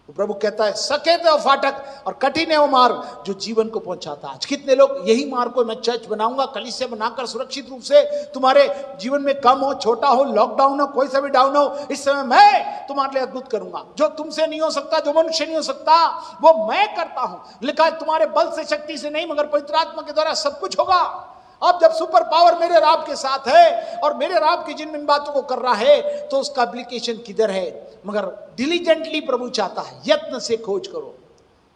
प्रभु कहता है सकेत है वो फाटक और कठिन है वो मार्ग जो जीवन को पहुंचाता है। आज कितने लोग यही मार्ग को, मैं चर्च बनाऊंगा, कलीसिया बनाकर सुरक्षित रूप से तुम्हारे जीवन में कम हो, छोटा हो, लॉकडाउन हो, कोई सा भी डाउन हो, इस समय मैं तुम्हारे लिए अद्भुत करूंगा। जो तुमसे नहीं हो सकता, जो मनुष्य नहीं हो सकता, वो मैं करता हूं। लिखा है तुम्हारे बल से, शक्ति से नहीं, मगर पवित्र आत्मा के द्वारा सब कुछ होगा। अब जब सुपर पावर मेरे और आपके साथ है और मेरे और आपके जिन इन बातों को कर रहा है, तो उसका एप्लीकेशन किधर है? मगर डिलीजेंटली प्रभु चाहता है, यत्न से खोज करो।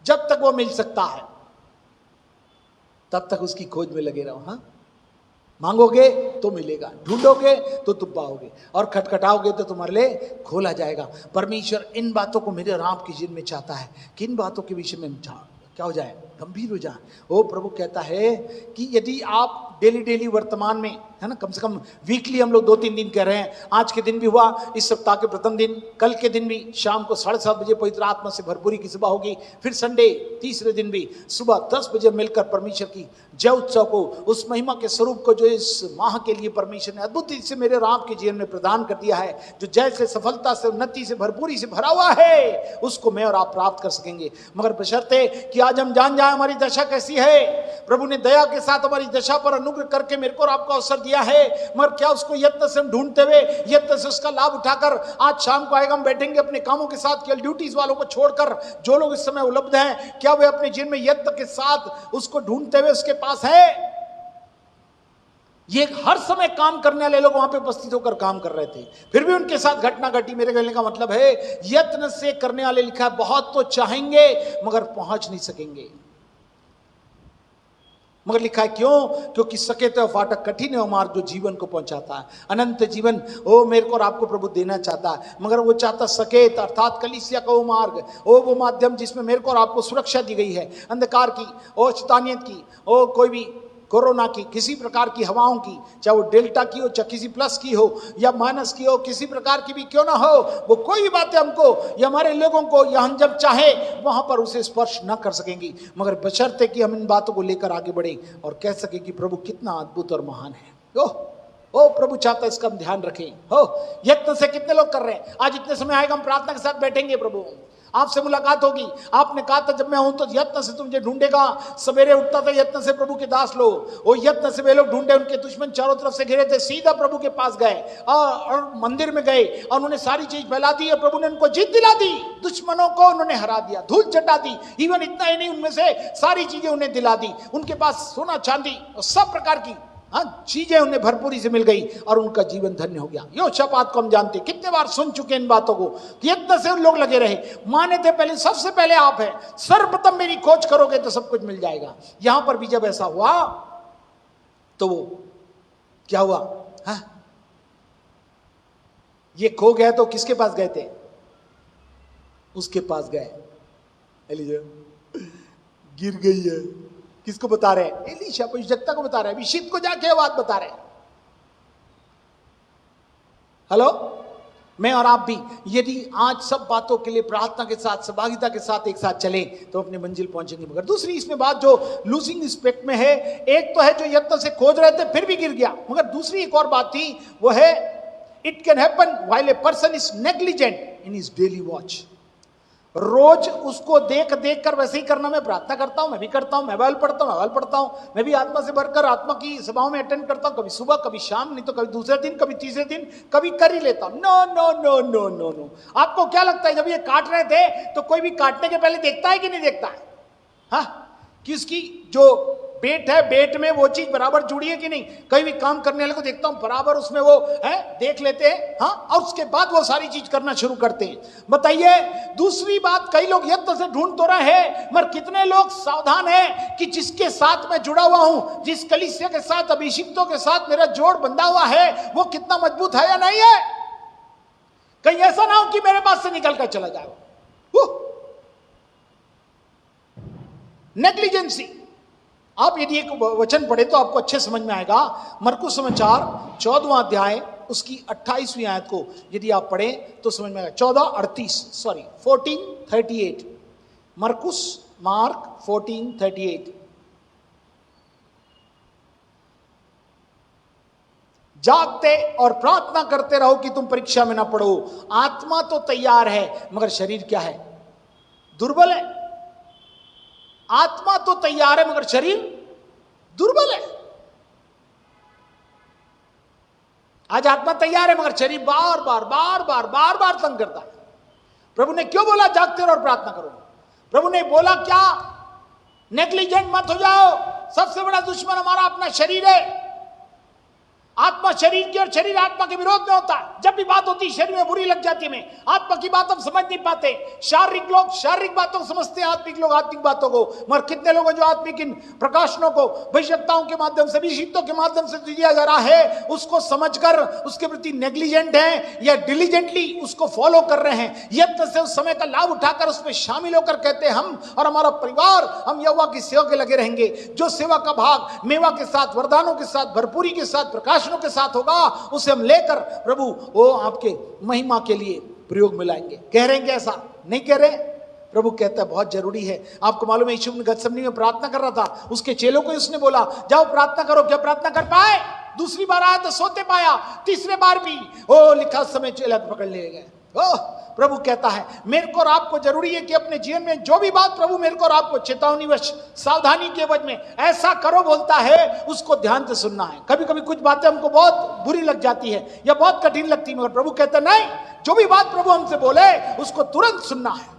जब तक वो मिल सकता है तब तक उसकी खोज में लगे रहो। हाँ, मांगोगे तो मिलेगा, ढूंढोगे तो तुम पाओगे, और खटखटाओगे तो तुम्हारे लिए खोला जाएगा। परमेश्वर इन बातों को मेरे और आपके जीवन में चाहता है कि इन बातों के विषय में क्या हो जाए, गंभीर हो जाए। वो प्रभु कहता है कि यदि आप डेली वर्तमान में, है ना, कम से कम वीकली हम लोग 2-3 दिन कह रहे हैं। आज के दिन भी हुआ, इस सप्ताह के प्रथम दिन, कल के दिन भी शाम को 7:30 बजे पवित्र आत्मा से भरपूरी की सभा होगी। फिर संडे तीसरे दिन भी सुबह 10 बजे मिलकर परमेश्वर की जय उत्सव को, उस महिमा के स्वरूप को जो इस माह के लिए परमेश्वर ने अद्भुत से मेरे और आपके जीवन में प्रदान कर दिया है, जो जय से, सफलता से, उन्नति से, भरपूरी से भरा हुआ है, उसको मैं और आप प्राप्त कर सकेंगे। मगर बशर्ते कि आज हम जान जाए हमारी दशा कैसी है। प्रभु ने दया के साथ हमारी दशा पर अनुग्रह करके मेरे को और आपको अवसर दिया है, मगर क्या उसको यत्न से हम ढूंढते हुए, यत्न से उसका लाभ उठाकर आज शाम को आएगा हम बैठेंगे अपने कामों के साथ, केवल ड्यूटीज वालों को छोड़कर जो लोग इस समय उपलब्ध हैं, क्या वे अपने जीवन में यत्न के साथ उसको ढूंढते हुए उसके पास है? ये हर समय काम करने वाले लोग वहां पे उपस्थित होकर काम कर रहे थे, फिर भी उनके साथ घटना घटी। मेरे कहने का मतलब है यत्न से करने वाले, लिखा है बहुत तो चाहेंगे मगर पहुंच नहीं सकेंगे। मगर लिखा है क्यों? क्योंकि सकेत है फाटक, कठिन है वो मार्ग जो जीवन को पहुंचाता है। अनंत जीवन वो मेरे को और आपको प्रभु देना चाहता है, मगर वो चाहता सकेत अर्थात कलीसिया का वो मार्ग, वो माध्यम जिसमें मेरे को और आपको सुरक्षा दी गई है अंधकार की, और शैतानियत की, और कोई भी कोरोना की, किसी प्रकार की हवाओं की, चाहे वो डेल्टा की हो, चाहे किसी प्लस की हो या माइनस की हो, किसी प्रकार की भी क्यों ना हो, वो कोई भी बातें हमको या हमारे लोगों को या हम जब चाहे वहां पर उसे स्पर्श न कर सकेंगी, मगर बशर्ते कि हम इन बातों को लेकर आगे बढ़े और कह सके कि प्रभु कितना अद्भुत और महान है। ओ प्रभु चाहता है इसका हम ध्यान रखें। हो यत्न से कितने लोग कर रहे हैं? आज इतने समय आएगा हम प्रार्थना के साथ बैठेंगे, प्रभु आपसे मुलाकात होगी। आपने कहा था जब मैं हूं तो यत्न से तुम मुझे ढूंढेगा। सवेरे उठता था यत्न से प्रभु के दास लोग, वो यत्न से वे लोग ढूंढे। उनके दुश्मन चारों तरफ से घिरे थे, सीधा प्रभु के पास गए और मंदिर में गए और उन्होंने सारी चीज फैला दी और प्रभु ने उनको जीत दिला दी। दुश्मनों को उन्होंने हरा दिया, धूल चटा दी। इवन इतना ही नहीं, उनमें से सारी चीजें उन्हें दिला दी। उनके पास सोना चांदी और सब प्रकार की चीजें उन्हें भरपूरी से मिल गई और उनका जीवन धन्य हो गया। योशापात को हम जानते, कितने बार सुन चुके इन बातों को कि इतने से लोग लगे रहे, माने थे पहले, सबसे पहले आप हैं, सर्वप्रथम मेरी खोज करोगे तो सब कुछ मिल जाएगा। यहां पर भी जब ऐसा हुआ तो वो क्या हुआ? ये खो गया तो किसके पास गए थे? उसके पास गए। एलीजा गिर गई है, किसको बता रहे हैं? एलीशा भविष्यवक्ता को बता रहे हैं, अभिषिक्त को जाके बात बता रहे हैं। हेलो, मैं और आप भी यदि आज सब बातों के लिए प्रार्थना के साथ, सहभागिता के साथ एक साथ चले तो अपनी मंजिल पहुंचेंगे। मगर दूसरी इसमें बात जो लूजिंग रिस्पेक्ट में है, एक तो है जो यत्न से खोज रहे थे फिर भी गिर गया, मगर दूसरी एक और बात थी, वो है it can happen while a person is negligent in his daily watch. रोज उसको देख देख कर वैसे ही करना। मैं प्रार्थना करता हूं, मैं भी करता हूं, मैं बाइबल पढ़ता हूं, मैं भी आत्मा से भरकर आत्मा की सभाओं में अटेंड करता हूं, कभी सुबह कभी शाम, नहीं तो कभी दूसरे दिन, कभी तीसरे दिन, कभी कर ही लेता हूं। No no no no no no. आपको क्या लगता है जब ये काट रहे थे तो कोई भी काटने के पहले देखता है कि नहीं देखता है? कि उसकी जो बेट है, बेट में वो चीज बराबर जुड़ी है कि नहीं? कई भी काम करने वाले को देखता हूं बराबर उसमें वो है, देख लेते हैं, और उसके बाद वो सारी चीज करना शुरू करते हैं। बताइए, दूसरी बात, कई लोग यत्न से ढूंढ तो रहे हैं, मगर कितने लोग सावधान हैं कि जिसके साथ मैं जुड़ा हुआ हूं, जिस कलीसिया के साथ, अभिषिक्तों के साथ मेरा जोड़ बंधा हुआ है, वो कितना मजबूत है या नहीं है? कहीं ऐसा ना हो कि मेरे पास से निकल कर चला जाए। नेग्लिजेंसी। आप यदि एक वचन पढ़े तो आपको अच्छे समझ में आएगा। मरकुस समाचार 14वां अध्याय उसकी 28वीं आयत को यदि आप पढ़ें तो समझ में आएगा। 14:38 मरकुस, मार्क 14:38। जागते और प्रार्थना करते रहो कि तुम परीक्षा में ना पड़ो। आत्मा तो तैयार है मगर शरीर क्या है? दुर्बल है। आत्मा तो तैयार है मगर शरीर दुर्बल है। आज आत्मा तैयार है मगर शरीर बार बार तंग करता है। प्रभु ने क्यों बोला जागते रहो और प्रार्थना करो? प्रभु ने बोला क्या? नेग्लिजेंट मत हो जाओ। सबसे बड़ा दुश्मन हमारा अपना शरीर है। आत्मा शरीर की और शरीर आत्मा के विरोध में होता है। जब भी बात होती है शरीर में बुरी लग जाती है। में आत्मा की बात हम समझ नहीं पाते। शारीरिक लोग शारीरिक बातों को समझते हैं, आत्मिक लोग आत्मिक बातों को। मगर कितने लोग हैं जो आत्मिक इन प्रकाशनों को भविष्यवक्ताओं के माध्यम से, अभिषिक्तों के माध्यम से दिया जा रहा है, उसको समझकर उसके प्रति नेग्लिजेंट हैं या डिलीजेंटली उसको फॉलो कर रहे हैं। यत्न से उस समय का लाभ उठाकर उसमें शामिल होकर कहते हैं हम और हमारा परिवार, हम यहोवा की सेवा के लगे रहेंगे। जो सेवा का भाग मेवा के साथ, वरदानों के साथ, भरपूरी के साथ, प्रकाश के साथ होगा, उसे हम लेकर प्रभु वो आपके महिमा के लिए प्रयोग में लाएंगे। कह रहे हैं कि ऐसा नहीं कह रहे? प्रभु कहता है बहुत जरूरी है। आपको मालूम है यीशु गतसमनी में प्रार्थना कर रहा था, उसके चेलों को उसने बोला जाओ प्रार्थना करो। क्या प्रार्थना कर पाए? दूसरी बार आया तो सोते पाया, तीसरे बार भी लिखा समय चेला पकड़ ले गए। प्रभु कहता है मेरे को और आपको जरूरी है कि अपने जीवन में जो भी बात प्रभु मेरे को और आपको चेतावनीवश, सावधानी के वजह में ऐसा करो बोलता है, उसको ध्यान से सुनना है। कभी कभी कुछ बातें हमको बहुत बुरी लग जाती है या बहुत कठिन लगती है, मगर प्रभु कहता नहीं, जो भी बात प्रभु हमसे बोले उसको तुरंत सुनना है।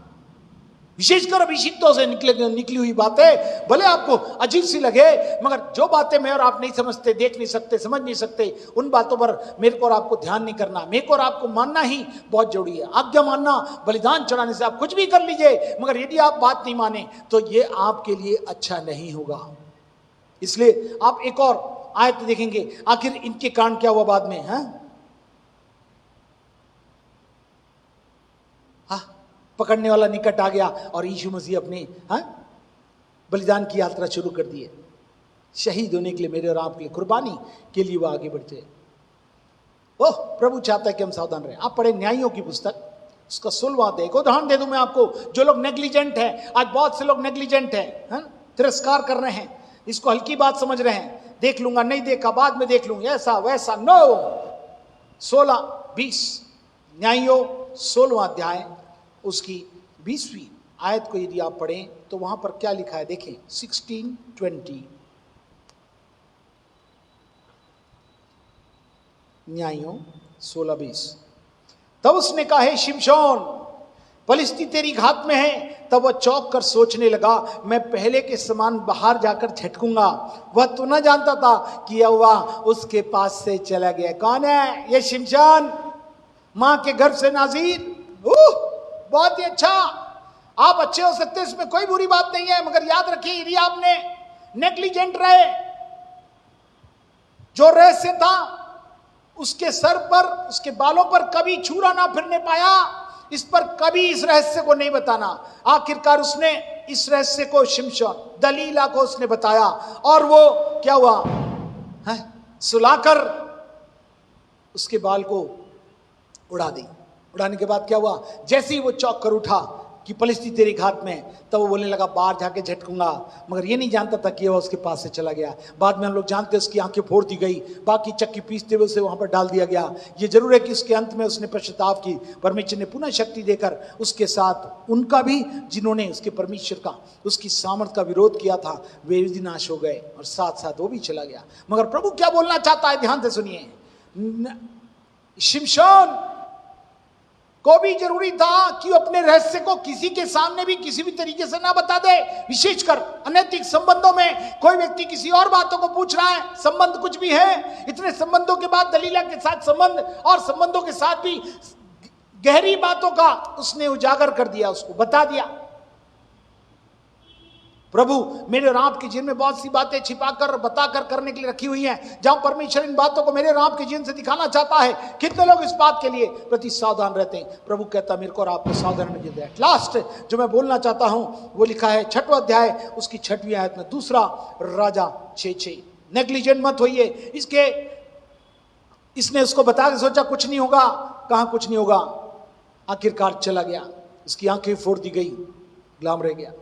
विशेषकर अभिषिक्तों से निकली हुई बातें भले आपको अजीब सी लगे, मगर जो बातें मैं और आप नहीं समझते, देख नहीं सकते, समझ नहीं सकते, उन बातों पर मेरे को और आपको ध्यान नहीं करना। मेरे को और आपको मानना ही बहुत जरूरी है। आज्ञा मानना, बलिदान चढ़ाने से आप कुछ भी कर लीजिए, मगर यदि आप बात नहीं माने तो ये आपके लिए अच्छा नहीं होगा। इसलिए आप एक और आयत देखेंगे, आखिर इनके कारण क्या हुआ बाद में। पकड़ने वाला निकट आ गया और यीशु मसीह अपने बलिदान की यात्रा शुरू कर दी है। शहीद होने के लिए, मेरे और आपके लिए, कुर्बानी के लिए वो आगे बढ़ते हैं। प्रभु चाहता है कि हम सावधान रहें। आप पढ़े न्यायियों की पुस्तक, उसका 16वां अध्याय। उदाहरण दे दूं मैं आपको, जो लोग नेग्लिजेंट हैं, आज बहुत से लोग नेग्लिजेंट हैं, तिरस्कार कर रहे हैं, इसको हल्की बात समझ रहे हैं। देख लूंगा, नहीं देखा बाद में देख लूंगा, ऐसा वैसा, नो। 16-20 न्यायों 16वां अध्याय उसकी 20वीं आयत को यदि आप पढ़ें तो वहां पर क्या लिखा है देखें। 16:20 न्यायों 16:20। तब उसने कहा, हे शिमशोन, पलिश्ती तेरी घात में है। तब वह चौंक कर सोचने लगा, मैं पहले के समान बाहर जाकर झटकूंगा। वह तो न जानता था कि यहोवा उसके पास से चला गया। कौन है ये शिमशोन? मां के गर्भ से नाज़ीर। बहुत ही अच्छा, आप अच्छे हो सकते हैं, इसमें कोई बुरी बात नहीं है, मगर याद रखिए यदि आपने नेग्लिजेंट रहे, जो रहस्य था उसके सर पर, उसके बालों पर कभी छुरा ना फिरने पाया, इस पर कभी इस रहस्य को नहीं बताना। आखिरकार उसने इस रहस्य को शिमशोन, दलीला को उसने बताया, और वो क्या हुआ है, सुलाकर उसके बाल को उड़ा दी। उड़ाने के बाद क्या हुआ, जैसे ही वो चौंक कर उठा कि पलिश्ती तेरी घात में, तब वो बोलने लगा बाहर जाके झटकूंगा। मगर ये नहीं जानता था कि वह उसके पास से चला गया। बाद में हम लोग जानते हैं उसकी आंखें फोड़ दी गई, बाकी चक्की पीसते हुए उसे वहां पर डाल दिया गया। ये जरूर है कि उसके अंत में उसने पश्चाताप की, परमेश्वर ने पुनः शक्ति देकर उसके साथ उनका भी जिन्होंने उसके परमेश्वर का, उसकी सामर्थ का विरोध किया था, वे भी नाश हो गए और साथ साथ वो भी चला गया। मगर प्रभु क्या बोलना चाहता है, ध्यान से सुनिए। शिमशोन को भी जरूरी था कि अपने रहस्य को किसी के सामने भी किसी भी तरीके से ना बता दे। विशेषकर अनैतिक संबंधों में कोई व्यक्ति किसी और बातों को पूछ रहा है, संबंध कुछ भी है, इतने संबंधों के बाद दलीला के साथ संबंध, और संबंधों के साथ भी गहरी बातों का उसने उजागर कर दिया, उसको बता दिया। प्रभु मेरे और आपके जीवन में बहुत सी बातें छिपाकर और बताकर करने के लिए रखी हुई हैं, जहां परमेश्वर इन बातों को मेरे और आपके जीवन से दिखाना चाहता है। कितने लोग इस बात के लिए प्रति सावधान रहते हैं? प्रभु कहता मेरे को और आपको सावधान रहने की। एट लास्ट जो मैं बोलना चाहता हूं वो लिखा है 6वां अध्याय उसकी 6वीं आयत में, 2 राजा 6:6। नेग्लिजेंट मत होइए। इसने उसको बता के सोचा कुछ नहीं होगा, कहां कुछ नहीं होगा, आखिरकार चला गया, उसकी आंखें फोड़ दी गई, गुलाम रह गया,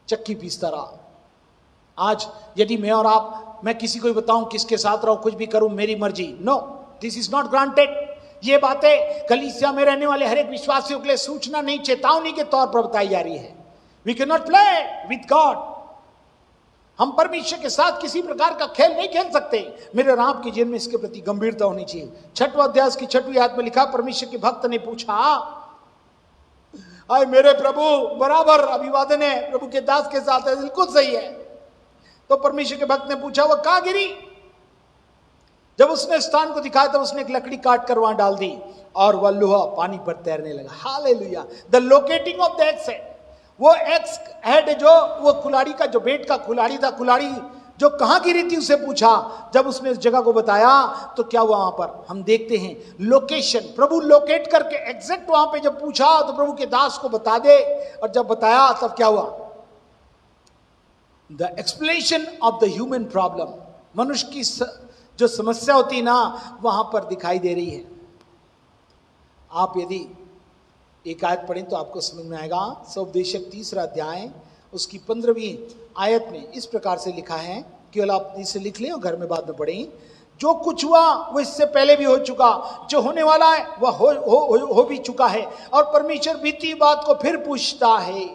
चक्की पीसता रहा। आज यदि मैं और आप, मैं किसी को भी बताऊं किसके साथ रहूं, कुछ भी करूं, मेरी मर्जी, no, this is not granted. ये बातें कलीसिया में रहने वाले हर एक विश्वासियों के लिए सूचना नहीं, चेतावनी के तौर पर बताई जा रही है। We can not play with God. हम परमेश्वर के साथ किसी प्रकार का खेल नहीं खेल सकते। मेरे और आपके जीवन में इसके प्रति गंभीरता होनी चाहिए। 6वां अध्याय की 6वीं आयत में लिखा, परमेश्वर के भक्त ने पूछा, आए मेरे प्रभु, बराबर अभिवादन है प्रभु के दास के साथ है, बिल्कुल सही है। तो परमेश्वर के भक्त ने पूछा, वो कहां गिरी? जब उसने स्थान को दिखाया तब उसने एक लकड़ी काट कर वहां डाल दी और वह लोहा पानी पर तैरने लगा। Hallelujah. The locating of the x head, वो एक्स हेड जो वो कुल्हाड़ी का, जो बेट का कुल्हाड़ी था, कुल्हाड़ी जो कहां गिरी थी उसे पूछा। जब उसने उस जगह को बताया तो क्या हुआ, वहां पर हम देखते हैं लोकेशन, प्रभु लोकेट करके एग्जैक्ट वहां पे जब पूछा तो प्रभु के दास को बता दे, और जब बताया तब क्या हुआ, the explanation of the human problem, मनुष्य की जो समस्या होती है ना, वहां पर दिखाई दे रही है। आप यदि एक आयत पढ़ें तो आपको समझ में आएगा। उपदेशक 3 अध्याय उसकी 15वीं आयत में इस प्रकार से लिखा है, केवल आप इसे लिख लें और घर में बाद में पढ़ें। जो कुछ हुआ वो इससे पहले भी हो चुका, जो होने वाला है वह हो भी चुका है, और परमेश्वर बीती बात को फिर पूछता है।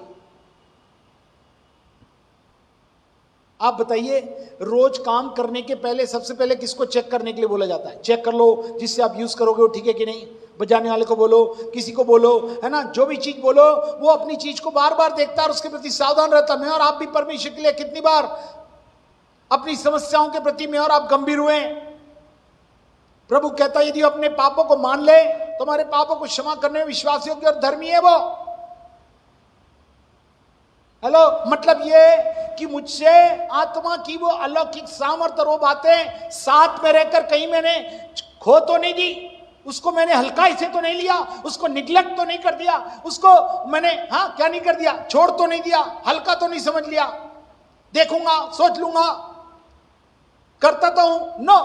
आप बताइए, रोज काम करने के पहले सबसे पहले किसको चेक करने के लिए बोला जाता है? चेक कर लो जिससे आप यूज करोगे वो ठीक है कि नहीं। बजाने वाले को बोलो, किसी को बोलो, है ना, जो भी चीज बोलो वो अपनी चीज को बार बार देखता है और उसके प्रति सावधान रहता। मैं और आप भी परमेश्वर के लिए कितनी बार अपनी समस्याओं के प्रति मैं और आप गंभीर हुए। प्रभु कहता है यदि अपने पापों को मान ले तो हमारे पापों को क्षमा करने में विश्वासियों की और धर्मी है वो। हेलो, मतलब ये कि मुझसे आत्मा की वो अलौकिक सामर्थ और वो बातें साथ में रहकर कहीं मैंने खो तो नहीं दी, उसको मैंने हल्काई से तो नहीं लिया, उसको निग्लेक्ट तो नहीं कर दिया, उसको मैंने क्या नहीं कर दिया, छोड़ तो नहीं दिया, हल्का तो नहीं समझ लिया, देखूंगा सोच लूंगा करता तो हूं, नो,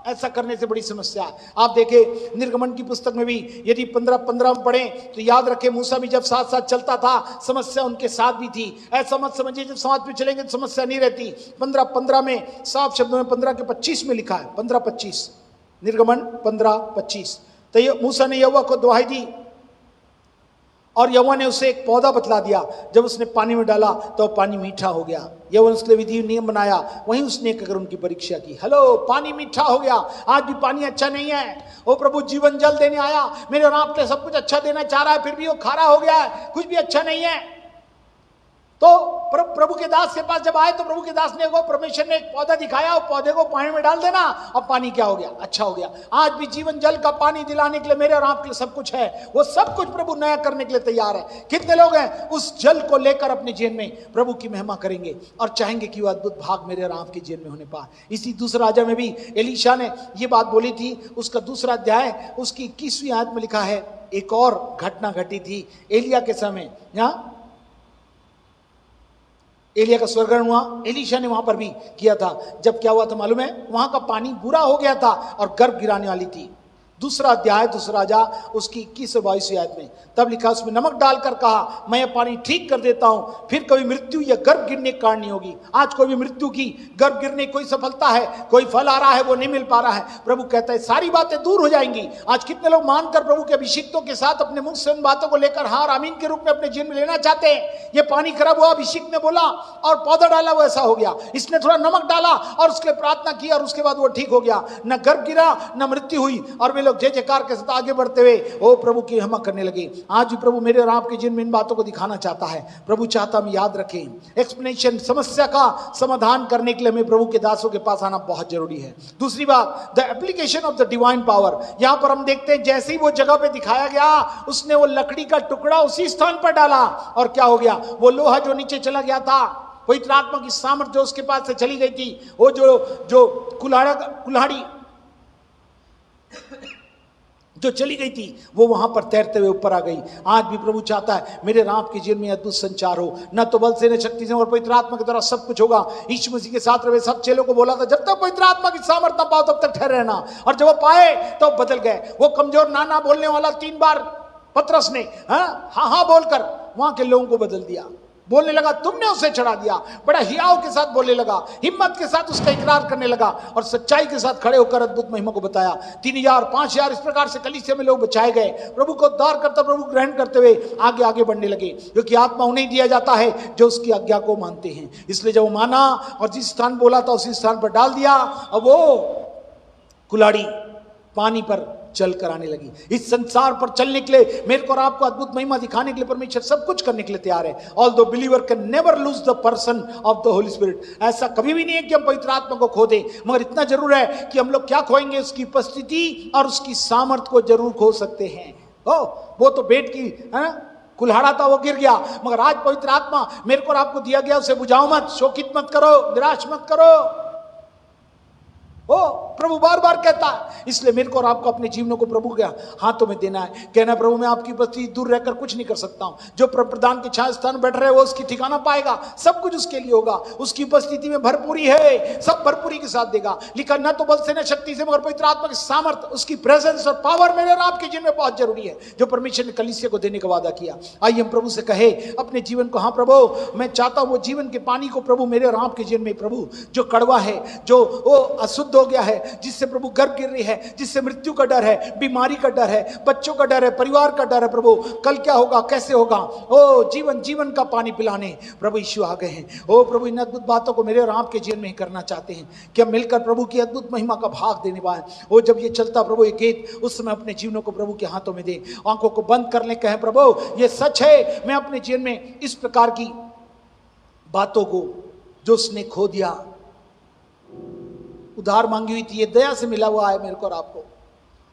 ऐसा करने से बड़ी समस्या है। आप देखें निर्गमन की पुस्तक में भी यदि 15-15 में पढ़ें तो याद रखें, मूसा भी जब साथ साथ चलता था समस्या उनके साथ भी थी। ऐसा मत समझिए जब साथ में चलेंगे तो समस्या नहीं रहती। 15-15 में साफ शब्दों में 15 के 25 में लिखा है, 15-25 निर्गमन 15-25। तो ये मूसा ने यहोवा को दुहाई दी और यहोवा ने उसे एक पौधा बतला दिया। जब उसने पानी में डाला तो पानी मीठा हो गया। यहोवा ने उसके लिए विधि नियम बनाया, वहीं उसने अगर उनकी परीक्षा की। हेलो, पानी मीठा हो गया। आज भी पानी अच्छा नहीं है। ओ प्रभु जीवन जल देने आया, मेरे और आपके सब कुछ अच्छा देना चाह रहा है, फिर भी वो खारा हो गया है, कुछ भी अच्छा नहीं है। तो प्रभु के दास के पास जब आए तो प्रभु के दास ने को परमेश्वर ने एक पौधा दिखाया, और पौधे को पानी में डाल देना और पानी क्या हो गया, अच्छा हो गया। आज भी जीवन जल का पानी दिलाने के लिए मेरे और आपके लिए सब कुछ है। वो सब कुछ प्रभु नया करने के लिए तैयार है। कितने लोग हैं उस जल को लेकर अपने जीवन में प्रभु की महिमा करेंगे और चाहेंगे कि वो अद्भुत भाग मेरे और आपके जीवन में होने पाए। इसी दूसरा राजा में भी एलीशा ने ये बात बोली थी। उसका दूसरा अध्याय उसकी 21वीं आयत में लिखा है, एक और घटना घटी थी एलिया के समय। यहाँ एलिया का स्वर्गग्रहण हुआ, एलीशा ने वहां पर भी किया था। जब क्या हुआ था मालूम है, वहां का पानी बुरा हो गया था और गर्भ गिराने वाली थी। दूसरा अध्याय दूसरा राजा उसकी 21 और 22 आयत में तब लिखा, उसमें नमक डालकर कहा, मैं यह पानी ठीक कर देता हूं, फिर कभी मृत्यु या गर्भ गिरने के कारण नहीं होगी। आज कोई भी मृत्यु की, गर्भ गिरने कोई सफलता है, कोई फल आ रहा है वो नहीं मिल पा रहा है। प्रभु कहता है सारी बातें दूर हो जाएंगी। आज कितने लोग मानकर प्रभु के अभिषिक्तों के साथ अपने मुख से उन बातों को लेकर हार आमीन के रूप में अपने जीवन में लेना चाहते हैं। ये पानी खराब हुआ, अभिषिक्त ने बोला और पौधा डाला, वो ऐसा हो गया। इसने थोड़ा नमक डाला और उसके लिए प्रार्थना की और उसके बाद वो ठीक हो गया। न गर्भ गिरा न मृत्यु हुई और वे लोग जय जयकार के साथ आगे बढ़ते हुए ओ प्रभु की महिमा करने लगे। आज भी प्रभु मेरे और आपके जीवन में इन बातों को दिखाना चाहता है। प्रभु चाहता हम याद रखें। एक्सप्लेनेशन, समस्या का समाधान करने के लिए हमें प्रभु के दासों के पास आना बहुत जरूरी है। दूसरी बात, the application of the divine power. यहां पर हम देखते हैं जैसे ही वो जगह पे दिखाया गया, उसने वो लकड़ी का टुकड़ा उसी स्थान पर डाला और क्या हो गया, वो लोहा जो नीचे चला गया था, पवित्र आत्मा की सामर्थ जो उसके पास से चली गई थी, वो जो कुल्हाड़ी जो चली गई थी वो वहां पर तैरते हुए ऊपर आ गई। आज भी प्रभु चाहता है मेरे राम के जीवन में अद्भुत संचार हो। न तो बल से न शक्ति से और पवित्र आत्मा के द्वारा सब कुछ होगा। यीशु मसीह के साथ रहे सब चेलों को बोला था, जब तक पवित्र आत्मा की सामर्थ ना पाओ तब तक ठहरे रहना। और जब वो पाए तो बदल गए। वो कमजोर ना बोलने वाला 3 बार पतरस ने हाँ बोलकर वहां के लोगों को बदल दिया। बोलने लगा, तुमने उसे चढ़ा दिया। बड़ा हियाव के साथ बोलने लगा, हिम्मत के साथ उसका इकरार करने लगा और सच्चाई के साथ खड़े होकर अद्भुत महिमा को बताया। 3000 5000 इस प्रकार से कलीसिया में लोग बचाए गए। प्रभु को उद्धार करता, प्रभु ग्रहण करते हुए आगे आगे बढ़ने लगे, क्योंकि आत्मा उन्हें दिया जाता है जो उसकी आज्ञा को मानते हैं। इसलिए जब वो माना और जिस स्थान बोला था उसी स्थान पर डाल दिया, अब वो कुल्हाड़ी पानी पर चल कर आने लगी। इस संसार पर चलने के लिए, मेरे को और आपको अद्भुत महिमा दिखाने के लिए परमेश्वर सब कुछ करने के लिए तैयार है। Although believer can never lose the person of the Holi spirit. ऐसा कभी भी नहीं है कि हम पवित्र आत्मा को खो दें, मगर इतना जरूर है कि हम लोग क्या खोएंगे, उसकी उपस्थिति और उसकी सामर्थ को जरूर खो सकते हैं। वो तो बेट की कुल्हाड़ा था, वो गिर गया, मगर आज पवित्र आत्मा मेरे को और आपको दिया गया, उसे बुझाओ मत, शोकित मत करो, निराश मत करो। प्रभु बार बार कहता है। इसलिए मेरे को और आपको अपने जीवनों को प्रभु के हाथों में देना है। कहना, प्रभु मैं आपकी उपस्थिति दूर रहकर कुछ नहीं कर सकता हूं। जो प्रधान के छाया स्थान बैठ रहे वो उसकी ठिकाना पाएगा, सब कुछ उसके लिए होगा। उसकी उपस्थिति में भरपूरी है, सब भरपूरी के साथ देगा। लिखा, न तो बल से न शक्ति से मगर पवित्र आत्मा की सामर्थ, उसकी प्रेजेंस और पावर मेरे और आपके जीवन में बहुत जरूरी है, जो परमेश्वर ने कलीसिया को देने का वादा किया। आइए हम प्रभु से कहे अपने जीवन को, हाँ प्रभु मैं चाहता हूं वो जीवन के पानी को प्रभु मेरे और आपके जीवन में, प्रभु जो कड़वा है, जो वो अशुद्ध हो गया है, जिससे प्रभु गर्भ गिर रही है, जिससे मृत्यु का डर है, बीमारी का डर है, बच्चों का डर है, परिवार का डर है, प्रभु कल क्या होगा, कैसे होगा, जीवन का पानी पिलाने प्रभु यीशु आ गए हैं। प्रभु इन अद्भुत बातों को मेरे और आपके जीवन में ही करना चाहते हैं कि हम मिलकर प्रभु की अद्भुत महिमा का भाग देने पाए। जब ये चलता प्रभु एक गीत, उस समय अपने जीवनों को प्रभु के हाथों में दे, आंखों को बंद कर ले, कहें प्रभु ये सच है, मैं अपने जीवन में इस प्रकार की बातों को जो उसने खो दिया, उधार मांगी हुई थी, ये दया से मिला हुआ है मेरे को और आपको,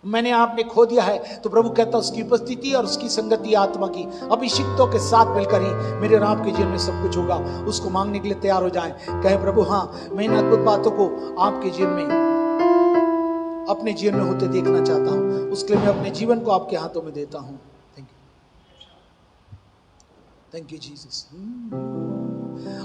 मैंने आपने खो दिया है, तो प्रभु कहता उसकी उपस्थिति और उसकी संगति आत्मा की अभिषिक्तों के साथ मिलकर ही मेरे और आपके जीवन में सब कुछ होगा। उसको मांगने के लिए तैयार हो जाएं, कहें प्रभु हाँ मैं इन अद्भुत बातों को आपके जीवन में, अपने जीवन में होते देखना चाहता हूं। उसके लिए मैं अपने जीवन को आपके हाथों में देता हूं। Thank you Jesus.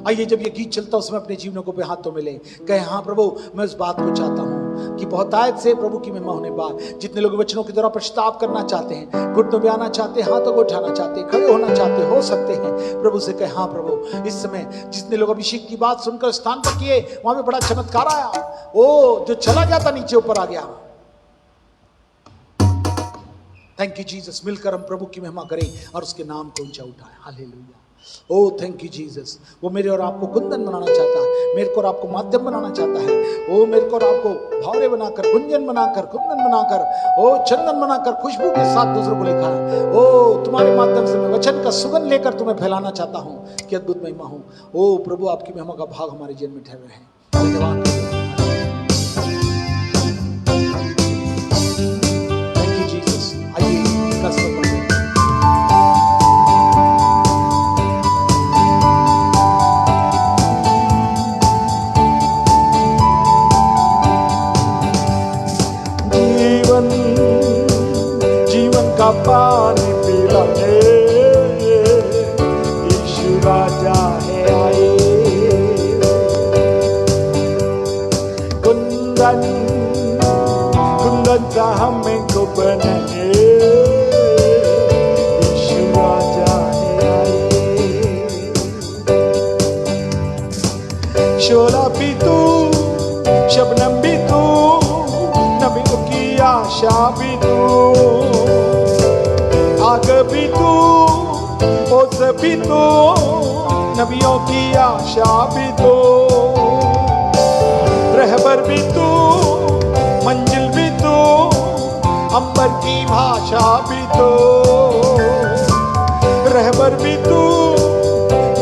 आइए जब ये गीत चलता उसमें अपने जीवनों को हाथों में ले कहे, हाँ प्रभु मैं उस बात को चाहता हूँ कि बहुतायत से प्रभु की महिमा होने बाद जितने लोग वचनों के द्वारा पश्चाताप करना चाहते हैं, घुटनों पे आना चाहते हैं, हाथों को उठाना चाहते हैं, खड़े होना चाहते हो सकते हैं, प्रभु से कहे, हाँ प्रभु इस समय जितने लोग अभिषेक की बात सुनकर स्थान पर किए वहां पे बड़ा चमत्कार आया, ओ जो चला गया था नीचे ऊपर आ गया। Thank you Jesus. मिलकर हम प्रभु की महिमा करें और उसके नाम को ऊंचा उठाएं। Hallelujah. Oh thank you Jesus. वो मेरे और आपको कुंदन बनाना चाहता है, मेरे को और आपको माध्यम बनाना चाहता है। ओ मेरे को और आपको भावरे बनाकर, गुंजन बनाकर, कुंदन बनाकर, ओ चंदन बनाकर खुशबू के साथ दूसरों को लेकर ओ तुम्हारे माध्यम से मैं वचन का सुगंध लेकर तुम्हें फैलाना चाहता हूँ कि अद्भुत महिमा हो। ओ प्रभु आपकी महिमा का भाग हमारे जीवन में ठहर रहे हैं। धन्यवाद। Thank you Jesus. आइए इसका स्तोत्र करें। का पानी पिलाने यीशु राजा है आए। कुंदन कुंदन सा हमें को बनाए यीशु राजा है आए। शोला भी तू, शबनम भी तू, नबियों की आशा भी तू, आग भी तू, ओस भी तू, नबियों की आशा भी तू, रहबर भी तू, मंजिल भी तू, अंबर की भाषा भी तू, रहबर भी तू,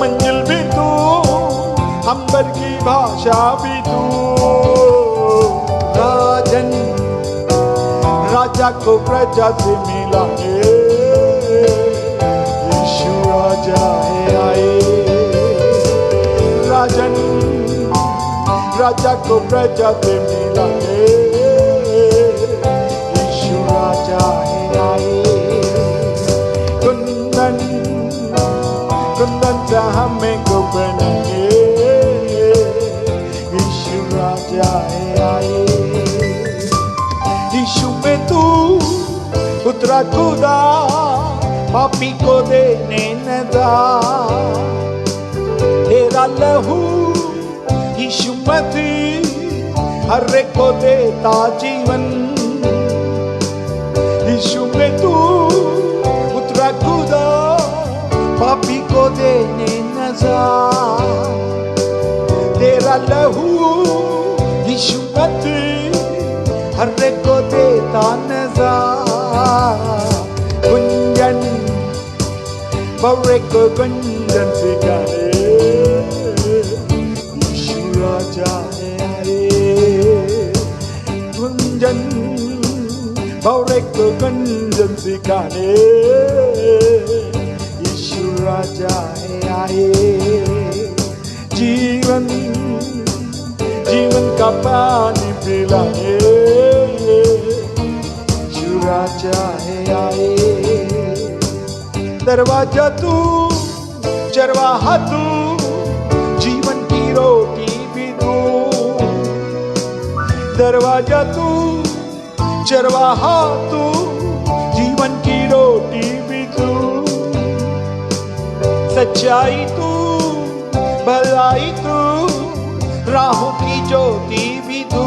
मंजिल भी तू, अंबर की भाषा भी तू। राजन राजा को प्रजा से मिलाए यीशु राजा है आए। राजन राजा को प्रजा से मिलाए यीशु राजा है आए। कुंदन कुंदन सा हमें को बनाए यीशु राजा है आए। यीशु में तू उतरा खुदा पापी को देने न दा, तेरा लहू यीशु मसीह हर एक को देता जीवन। यीशु में तू उतरा खुदा पापी को देने न दा, तेरा लहू यीशु मसीह हर एक को देता नज़ारा। गुंजन बड़े को गुंजन सिखाए यीशु राजा है आए। गुंजन बड़े को गुंजन सिखाए यीशु राजा है आए। जीवन जीवन का पानी पिलाए यीशु राजा है आए। दरवाजा तू, चरवाहा तू, जीवन की रोटी भी तू। दरवाजा तू, चरवाहा तू, जीवन की रोटी भी तू। सच्चाई तू, भलाई तू, राहों की ज्योति भी तू।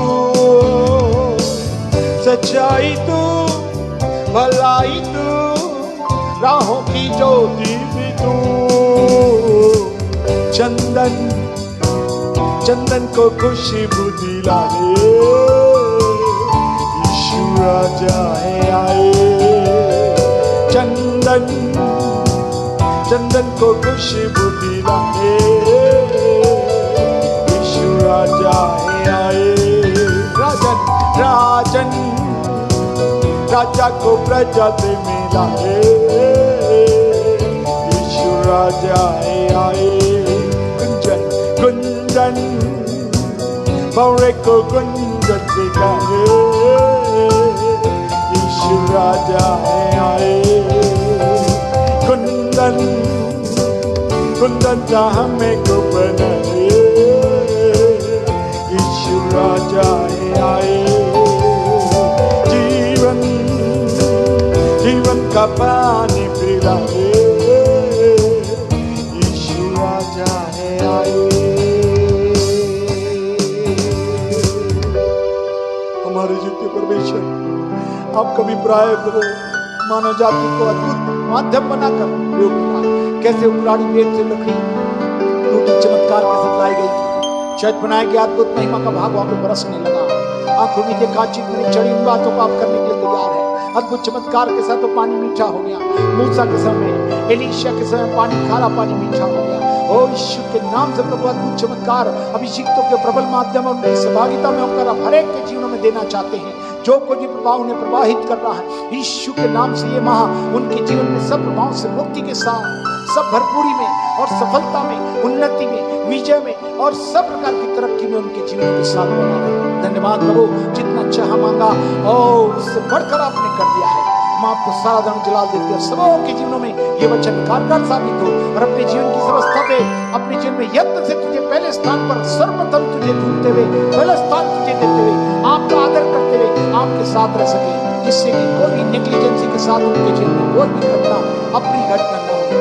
सच्चाई तू, भलाई तू, राहों की ज्योति भी तू। चंदन चंदन को खुशबू दिलाए यीशु राजा है आए। चंदन चंदन को खुशबू दिलाए यीशु राजा है आए। राजन राजन राजा को प्रजा से मिलाए यीशु राजा है आए। गुंजन गुंजन बौरे को गुंजन सिखाए यीशु राजा है आए। कुंदन कुंदनता हमें को बनाए, यीशु राजा आए। जीवन जीवन का पानी पिलाए, यीशु राजा आए। हमारे जीते परमेश्वर, आपका भी प्राय प्रभु मानव जाति को अद्भुत माध्यम बनाकर प्रयोग किया। कैसे उपराड़ी पेट से लकड़ी टूटी चमत्कार के साथ लाई गई थी, चर्च बनाया गया, अद्भुत महिमा का भाग वहां पर बरसने लगा। आंखों ने देखा, चित में चढ़ी उन बातों को आप करने के लिए तैयार है। अद्भुत चमत्कार के साथ तो पानी मीठा हो गया। मूसा के समय, एलीशा के समय पानी खारा, पानी मीठा हो गया। ओ यीशु के नाम से प्रभु अद्भुत चमत्कार अभिषिक्तों के प्रबल माध्यम और उनकी सहभागिता में होकर अब हर एक के जीवनों में देना चाहते हैं। जो कोई भी प्रभाव उन्हें प्रवाहित कर रहा है, यीशु के नाम से ये महा उनके जीवन में सब प्रभाव से मुक्ति के साथ, सब भरपूरी में और सफलता में, उन्नति में, विजय में और सब प्रकार की तरक्की में उनके जीवन के साथ बना रहे। धन्यवाद प्रभु, जितना चाह मांगा और उससे बढ़कर आपने कर दिया है। हम आपको सारा धन जलाल देते हैं। सबों के जीवनों में ये वचन कारगर साबित हो और अपने जीवन की व्यवस्था पे, अपने जीवन में यत्न से तुझे पहले स्थान पर, सर्वप्रथम तुझे ढूंढते हुए, पहला स्थान तुझे देते हुए, आपका आदर करते हुए आपके साथ रह सके, जिससे कि कोई भी नेग्लिजेंसी के साथ उनके जीवन में कोई भी घटना, अपनी घटना न होगा।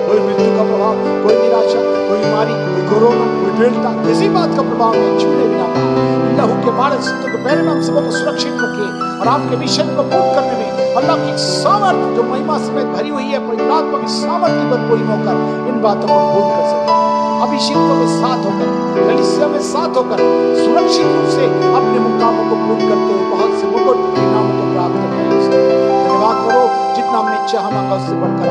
कोई मृत्यु का प्रभाव, कोई निराशा, कोई बीमारी, कोई कोरोना, कोई दृढ़ता, किसी बात का प्रभाव नहीं छूने बिना पाए। लहू के बाढ़ सिद्धों के पहले में हम सबको सुरक्षित रखिए और आपके मिशन को पूर्ण करने में अल्लाह की सामर्थ्य जो महिमा समेत भरी हुई है, पवित्र आत्मा की सामर्थ्य की भरपूरी होकर इन बातों को पूर्ण कर सके। अभिषेकों में साथ होकर, कलीसिया में साथ होकर सुरक्षित रूप से अपने मुकामों को पूर्ण करते हुए बहुत से मुकुट परिणामों को प्राप्त करें। धन्यवाद करो, जितना हमने चाहा मांगा उससे बढ़कर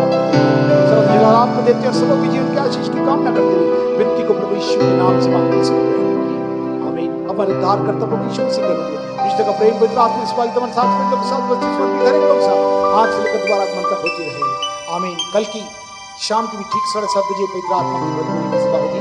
आपको देते और सबों के जीवन की आशीष की कामना करते हुए विनती को प्रभु यीशु के नाम से मांगते हैं। आमीन। हमारे उद्धार करता प्रभु यीशु मसीह के नाम रिश्ते का प्रेम पवित्र आत्मा से एकदम साथ में लोग साथ बच्चे स्वर्ग घरे लोग साथ आज से लेकर दोबारा आगमन तक होती रहे। आमीन। कल की शाम की भी ठीक 7:30 बजे पवित्र आत्मा की भरपूरी की सभा होगी।